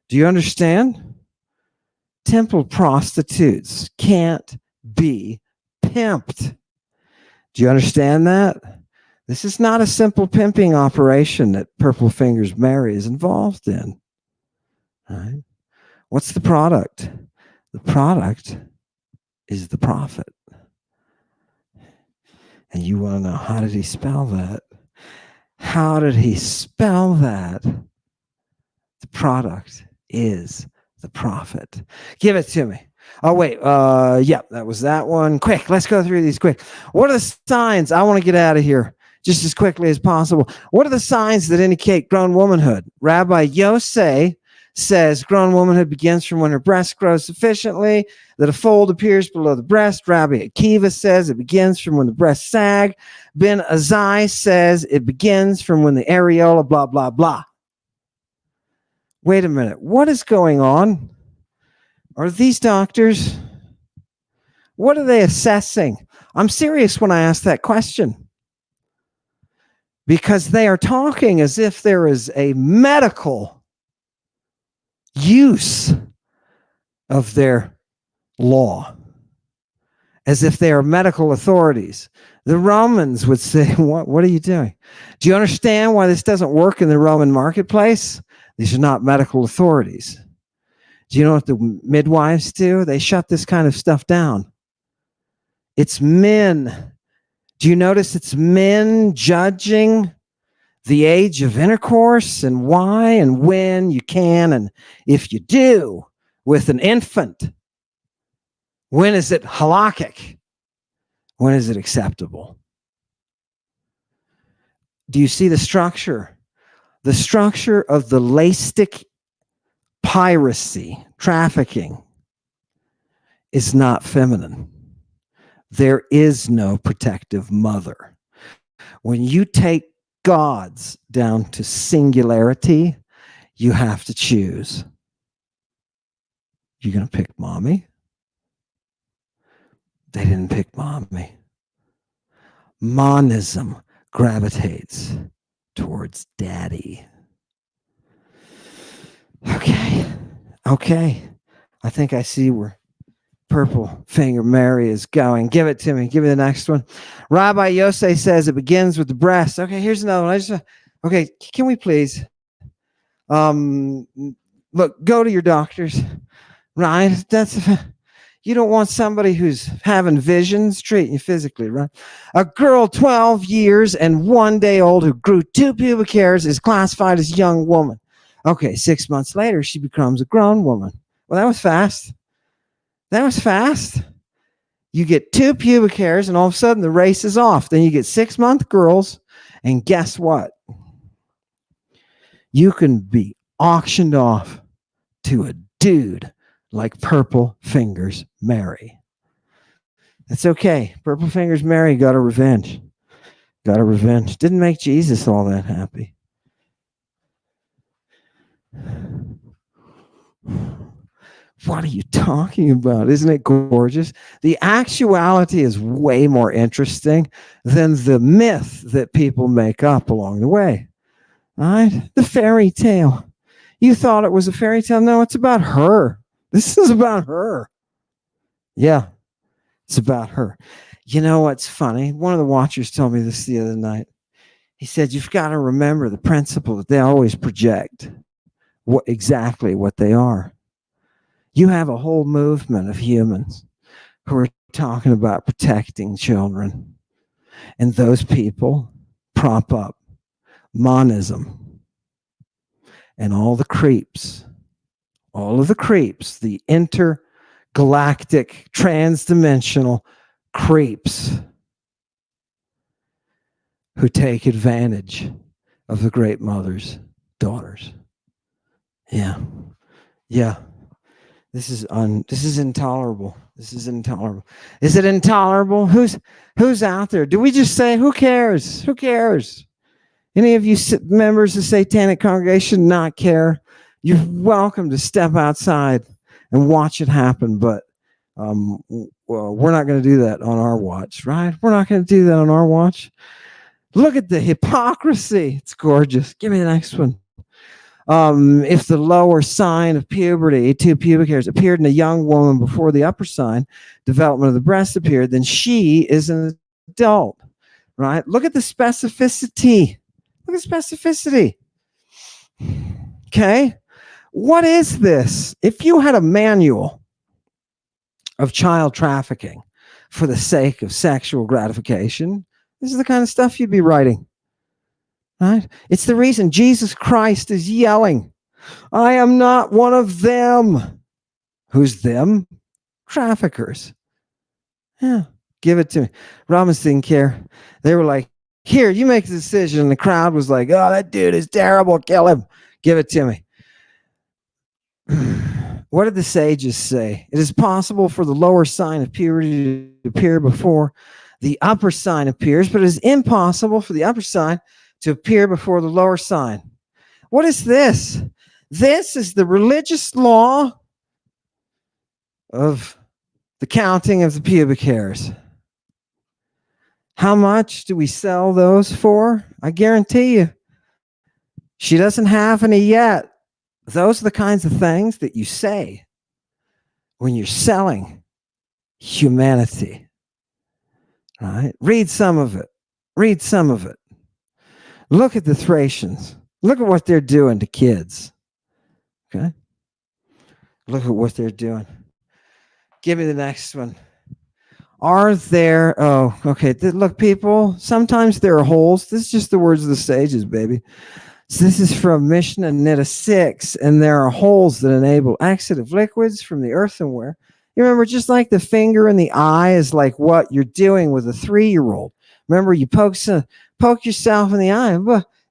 Do you understand? Temple prostitutes can't be pimped. Do you understand that? This is not a simple pimping operation that Purple Fingers Mary is involved in. All right? What's the product? The product is the prophet. And you want to know, how did he spell that? How did he spell that? The product is the prophet. Give it to me. Oh, wait. Yeah, that was that one. Quick, let's go through these quick. What are the signs? I want to get out of here just as quickly as possible. What are the signs that indicate grown womanhood? Rabbi Yosei says grown womanhood begins from when her breast grows sufficiently that a fold appears below the breast. Rabbi Akiva says it begins from when the breasts sag. Ben Azai says it begins from when the areola, blah, blah, blah. Wait a minute. What is going on? Are these doctors, what are they assessing? I'm serious when I ask that question. Because they are talking as if there is a medical use of their law, as if they are medical authorities. The Romans would say, what are you doing? Do you understand why this doesn't work in the Roman marketplace? These are not medical authorities. Do you know what the midwives do? They shut this kind of stuff down. It's men. Do you notice it's men judging the age of intercourse and why and when you can and if you do with an infant? When is it halakhic? When is it acceptable? Do you see the structure? The structure of the laistic piracy, trafficking, is not feminine. There is no protective mother. When you take gods down to singularity, you have to choose. You're going to pick mommy? They didn't pick mommy. Monism gravitates towards daddy. Okay. I think I see where Purple Finger Mary is going. Give it to me. Give me the next one. Rabbi Yosei says it begins with the breast. Okay, here's another one. Okay, can we please? Look, go to your doctors. Right? You don't want somebody who's having visions treating you physically, right? A girl 12 years and 1 day old who grew 2 pubic hairs is classified as a young woman. Okay, 6 months later, she becomes a grown woman. Well, that was fast. You get 2 pubic hairs, and all of a sudden, the race is off. Then you get 6-month girls, and guess what? You can be auctioned off to a dude like Purple Fingers Mary. That's okay. Purple Fingers Mary got a revenge. Didn't make Jesus all that happy. What are you talking about? Isn't it gorgeous? The actuality is way more interesting than the myth that people make up along the way. All right? The fairy tale. You thought it was a fairy tale? No, it's about her. This is about her. Yeah, it's about her. You know what's funny? One of the watchers told me this the other night. He said, you've got to remember the principle that they always project exactly what they are. You have a whole movement of humans who are talking about protecting children. And those people prop up monism and all of the creeps, the intergalactic, transdimensional creeps who take advantage of the great mother's daughters. Yeah. This is intolerable. This is intolerable. Is it intolerable? Who's out there? Do we just say, who cares? Who cares? Any of you members of the Satanic Congregation not care? You're welcome to step outside and watch it happen. But well, we're not going to do that on our watch, right? We're not going to do that on our watch. Look at the hypocrisy. It's gorgeous. Give me the next one. If the lower sign of puberty, 2 pubic hairs, appeared in a young woman before the upper sign, development of the breast appeared, then she is an adult, right? Look at the specificity. Look at specificity. Okay. What is this? If you had a manual of child trafficking for the sake of sexual gratification, this is the kind of stuff you'd be writing, right? It's the reason Jesus Christ is yelling, I am not one of them. Who's them? Traffickers. Yeah, give it to me. Romans didn't care. They were like, here, you make the decision. And the crowd was like, oh, that dude is terrible. Kill him. Give it to me. What did the sages say? It is possible for the lower sign of puberty to appear before the upper sign appears, but it is impossible for the upper sign to appear before the lower sign. What is this? This is the religious law of the counting of the pubic hairs. How much do we sell those for? I guarantee you, she doesn't have any yet. Those are the kinds of things that you say when you're selling humanity. Right? Read some of it. Read some of it. Look at the Thracians. Look at what they're doing to kids. Okay? Look at what they're doing. Give me the next one. Are there, oh, okay. Look, people, sometimes there are holes. This is just the words of the sages, baby. So this is from Mishnah Nitta 6, and there are holes that enable exit of liquids from the earthenware. You remember, just like the finger in the eye is like what you're doing with a 3-year-old. Remember, you poke yourself in the eye,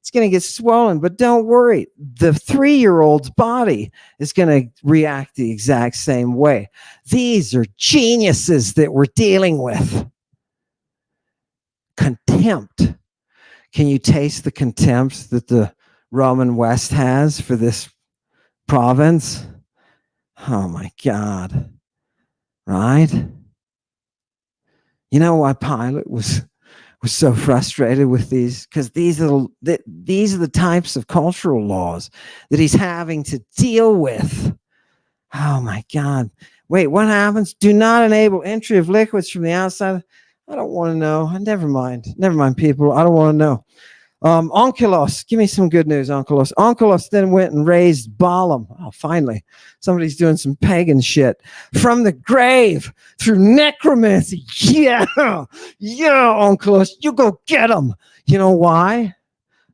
it's going to get swollen, but don't worry. The 3-year-old's body is going to react the exact same way. These are geniuses that we're dealing with. Contempt. Can you taste the contempt that the Roman West has for this province? Oh my God. Right? You know why Pilate was so frustrated with these? Because these are the types of cultural laws that he's having to deal with. Oh my God. Wait, what happens? Do not enable entry of liquids from the outside. I don't want to know. Never mind, people. I don't want to know. Onkelos, give me some good news, Onkelos. Onkelos then went and raised Balaam. Oh, finally, somebody's doing some pagan shit from the grave through necromancy. Yeah, Onkelos, you go get him. You know why?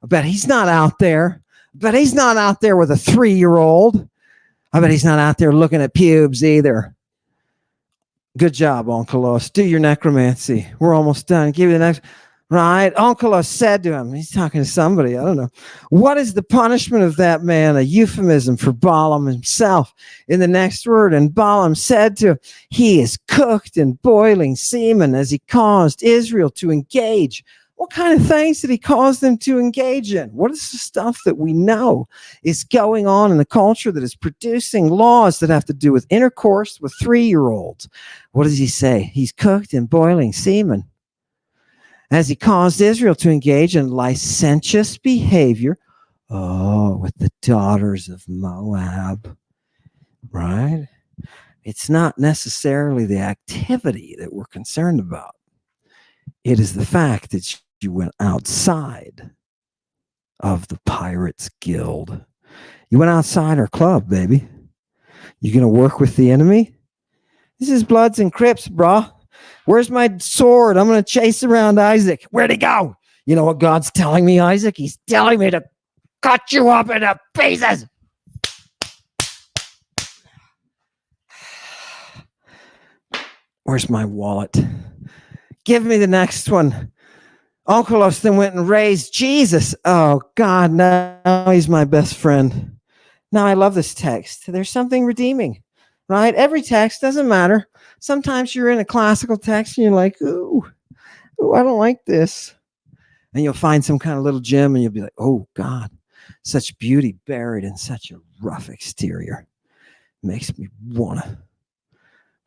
I bet he's not out there. But he's not out there with a 3-year-old. I bet he's not out there looking at pubes either. Good job, Onkelos. Do your necromancy. We're almost done. Give you the next. Right? Onkelos said to him, he's talking to somebody, I don't know. What is the punishment of that man? A euphemism for Balaam himself in the next word. And Balaam said to him, he is cooked in boiling semen as he caused Israel to engage. What kind of things did he cause them to engage in? What is the stuff that we know is going on in the culture that is producing laws that have to do with intercourse with 3-year-olds? What does he say? He's cooked in boiling semen as he caused Israel to engage in licentious behavior, with the daughters of Moab, right? It's not necessarily the activity that we're concerned about. It is the fact that you went outside of the Pirates Guild. You went outside our club, baby. You going to work with the enemy? This is Bloods and Crips, bro. Where's my sword? I'm going to chase around Isaac. Where'd he go? You know what God's telling me, Isaac? He's telling me to cut you up into pieces. Where's my wallet? Give me the next one. Onkelos then went and raised Jesus. Oh, God, now he's my best friend. Now I love this text. There's something redeeming, right? Every text doesn't matter. Sometimes you're in a classical text and you're like, ooh, I don't like this. And you'll find some kind of little gem and you'll be like, oh, God, such beauty buried in such a rough exterior. Makes me want to.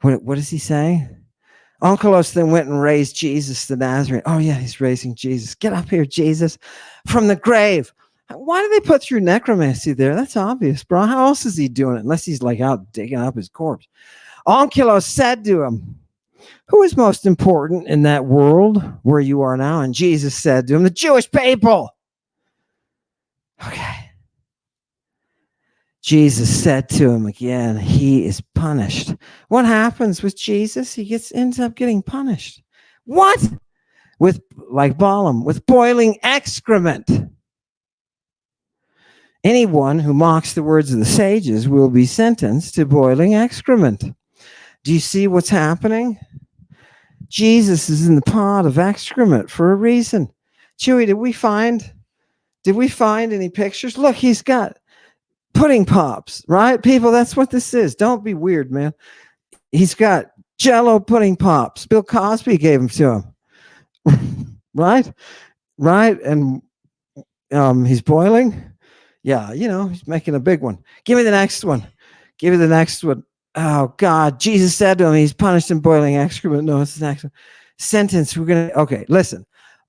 What does he say? Onkelos then went and raised Jesus the Nazarene. Oh, yeah, he's raising Jesus. Get up here, Jesus, from the grave. Why do they put through necromancy there? That's obvious, bro. How else is he doing it? Unless he's like out digging up his corpse. Onkelos said to him, who is most important in that world where you are now? And Jesus said to him, the Jewish people. Okay. Jesus said to him again, he is punished. What happens with Jesus? He ends up getting punished. What? With, like Balaam, with boiling excrement. Anyone who mocks the words of the sages will be sentenced to boiling excrement. Do you see what's happening? Jesus is in the pot of excrement for a reason. Chewy, did we find any pictures? Look, he's got pudding pops, right? People, that's what this is. Don't be weird, man. He's got Jell-O pudding pops. Bill Cosby gave them to him. Right? And he's boiling. Yeah, he's making a big one. Give me the next one. Oh, God. Jesus said to him, he's punished in boiling excrement. No, it's the next one. Sentence. Okay, listen.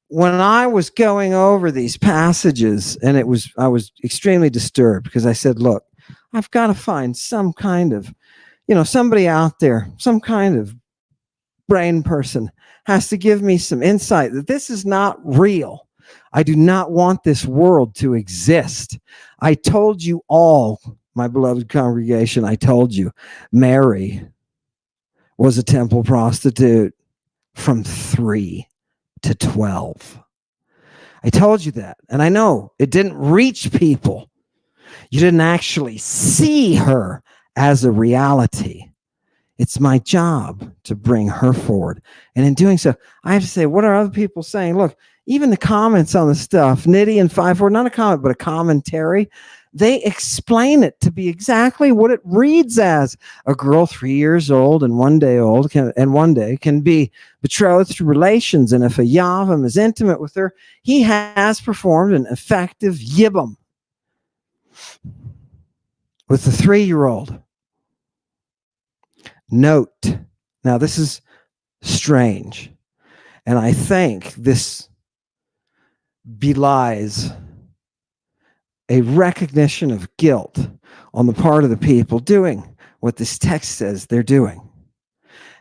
When I was going over these passages, and I was extremely disturbed because I said, look, I've got to find some kind of, somebody out there, some kind of brain person has to give me some insight that this is not real. I do not want this world to exist. I told you all, my beloved congregation, I told you, Mary was a temple prostitute from 3 to 12. I told you that. And I know it didn't reach people. You didn't actually see her as a reality. It's my job to bring her forward. And in doing so, I have to say, what are other people saying? Look, even the comments on the stuff, Nitty and 5-4, not a comment, but a commentary, they explain it to be exactly what it reads as. A girl 3 years old and one day can be betrothed through relations. And if a Yavam is intimate with her, he has performed an effective Yibum with the 3-year-old. Note, now this is strange, and I think this belies a recognition of guilt on the part of the people doing what this text says they're doing.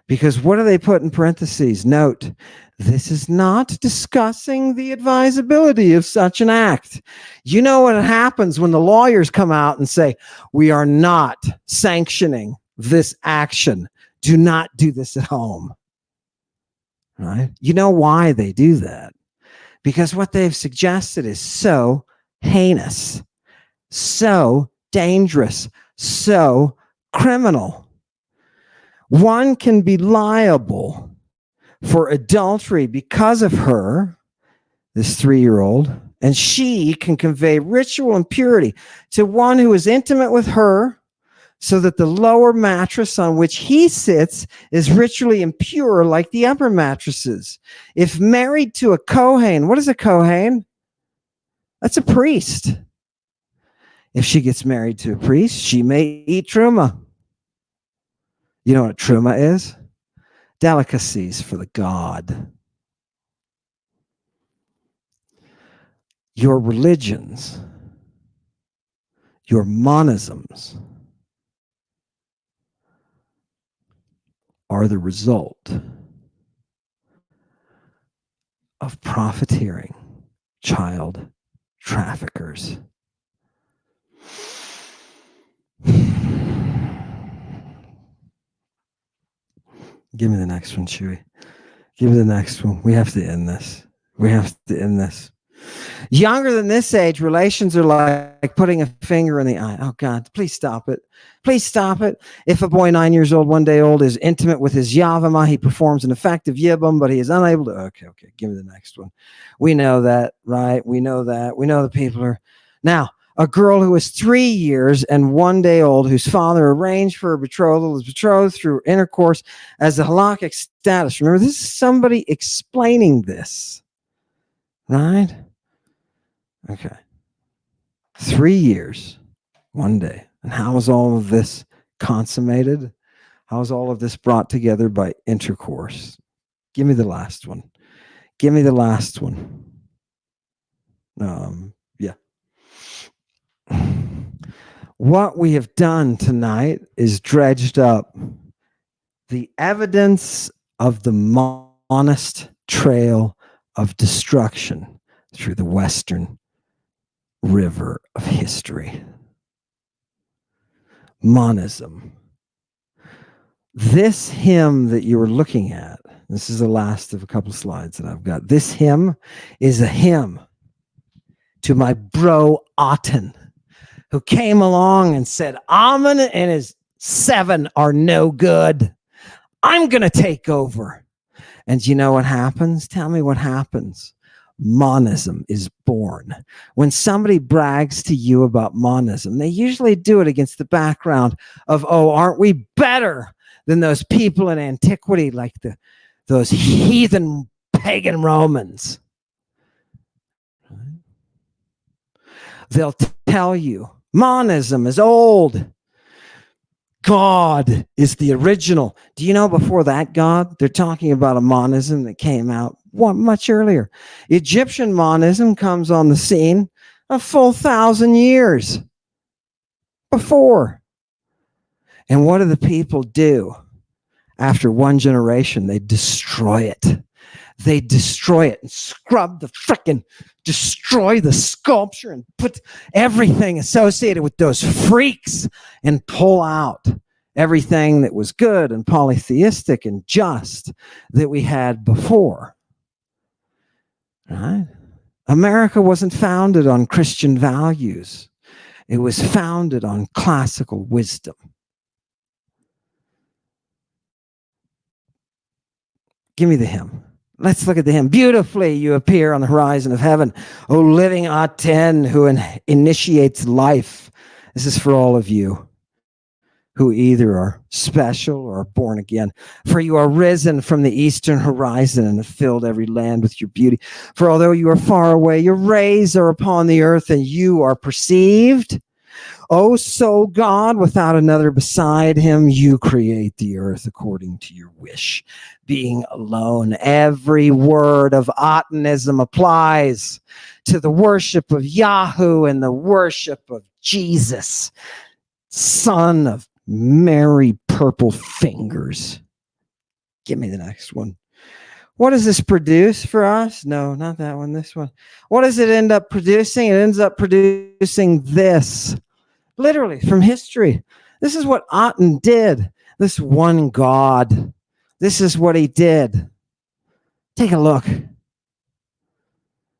Because what do they put in parentheses? Note, this is not discussing the advisability of such an act. You know what happens when the lawyers come out and say, we are not sanctioning this action. Do not do this at home. Right? You know why they do that? Because what they've suggested is so heinous, so dangerous, so criminal. One can be liable for adultery because of her, this 3-year-old, and she can convey ritual impurity to one who is intimate with her, so that the lower mattress on which he sits is ritually impure like the upper mattresses. If married to a Kohen, what is a Kohen? That's a priest. If she gets married to a priest, she may eat truma. You know what truma is? Delicacies for the god. Your religions, your monisms, are the result of profiteering child traffickers. Give me the next one, Chewy. Give me the next one. We have to end this. Younger than this age, relations are like putting a finger in the eye. Oh, God, please stop it. Please stop it. If a boy 9 years old, one day old, is intimate with his Yavama, he performs an effective Yibum, but he is unable to. Okay, give me the next one. We know that, right? We know that. We know the people are. Now, a girl who is 3 years and one day old, whose father arranged for her betrothal, is betrothed through intercourse as a halakhic status. Remember, this is somebody explaining this, right? Okay. 3 years, one day. And how is all of this consummated? How is all of this brought together by intercourse? Give me the last one. Give me the last one. Yeah. What we have done tonight is dredged up the evidence of the monist trail of destruction through the Western river of history. Monism. This hymn that you were looking at, this is the last of a couple of slides that I've got. This hymn is a hymn to my bro Otten, who came along and said, Amun and his 7 are no good. I'm going to take over. And you know what happens? Tell me what happens. Monism is born. When somebody brags to you about monism, they usually do it against the background of, oh, aren't we better than those people in antiquity, like those heathen pagan Romans? They'll tell you monism is old. God is the original. Do you know before that God, they're talking about a monism that came out much earlier. Egyptian monism comes on the scene a full 1,000 years before. And what do the people do? After one generation, they destroy it. They destroy it and scrub the destroy the sculpture and put everything associated with those freaks and pull out everything that was good and polytheistic and just that we had before. Right? America wasn't founded on Christian values. It was founded on classical wisdom. Give me the hymn. Let's look at the hymn. Beautifully you appear on the horizon of heaven, O living Aten, who initiates life. This is for all of you who either are special or born again. For you are risen from the eastern horizon and have filled every land with your beauty. For although you are far away, your rays are upon the earth and you are perceived. O so God, without another beside him, you create the earth according to your wish. Being alone, every word of Ottanism applies to the worship of Yahoo and the worship of Jesus, son of Mary Purple Fingers. Give me the next one. What does this produce for us? No, not that one, this one. What does it end up producing? It ends up producing this. Literally from history. This is what Aten did. This one God. This is what he did. Take a look.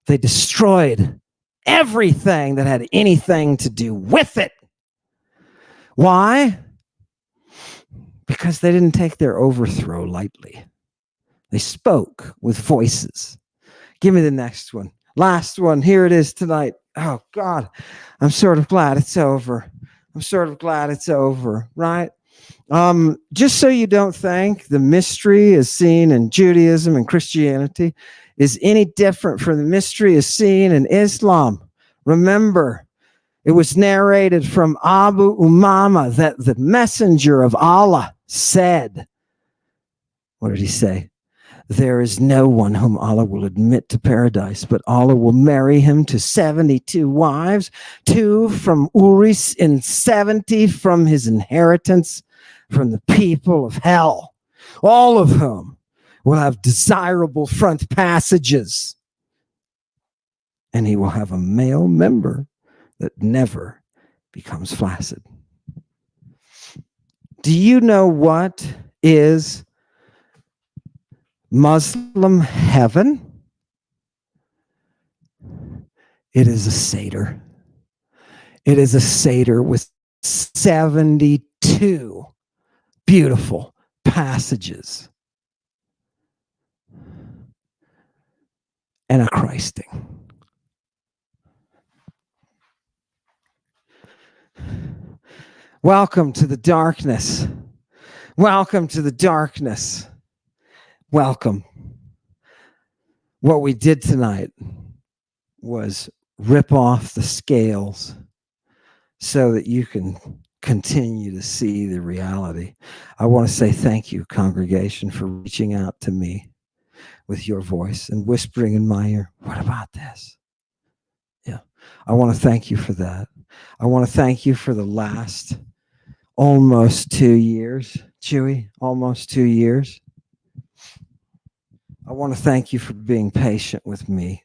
They destroyed everything that had anything to do with it. Why? Because they didn't take their overthrow lightly. They spoke with voices. Give me the next one. Last one. Here it is tonight. Oh, God. I'm sort of glad it's over. Right? Just so you don't think the mystery as seen in Judaism and Christianity is any different from the mystery as seen in Islam. Remember, it was narrated from Abu Umama that the messenger of Allah said, what did he say? There is no one whom Allah will admit to paradise, but Allah will marry him to 72 wives, 2 from Uris and 70 from his inheritance from the people of hell, all of whom will have desirable front passages. And he will have a male member that never becomes flaccid. Do you know what is Muslim heaven? It is a Seder. It is a Seder with 72 beautiful passages and a Christing. Welcome to the darkness. Welcome to the darkness. Welcome. What we did tonight was rip off the scales so that you can continue to see the reality. I want to say thank you, congregation, for reaching out to me with your voice and whispering in my ear, what about this? Yeah, I want to thank you for that. I want to thank you for the last almost 2 years, Chewy, almost 2 years. I want to thank you for being patient with me.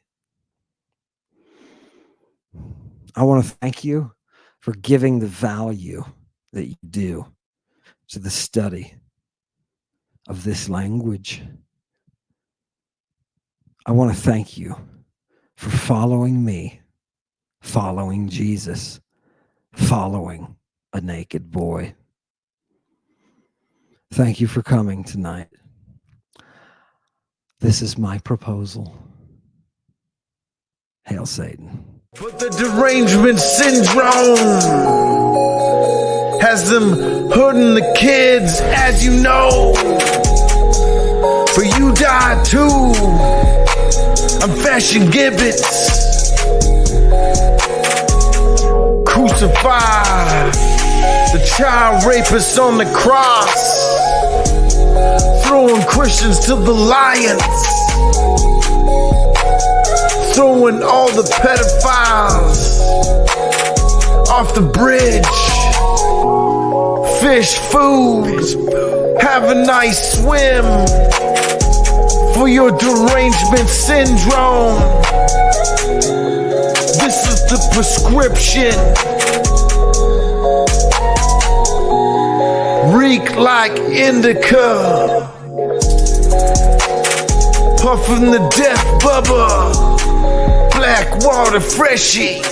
I want to thank you for giving the value that you do to the study of this language. I want to thank you for following me, following Jesus, following a naked boy. Thank you for coming tonight. This is my proposal. Hail Satan. But the derangement syndrome has them hurting the kids, as you know. But you die too. I'm fashion gibbets. Crucify the child rapists on the cross. Throwing Christians to the lions. Throwing all the pedophiles off the bridge. Fish food. Have a nice swim for your derangement syndrome. This is the prescription. Reek like indica. Puffin' the death bubba. Black water freshie.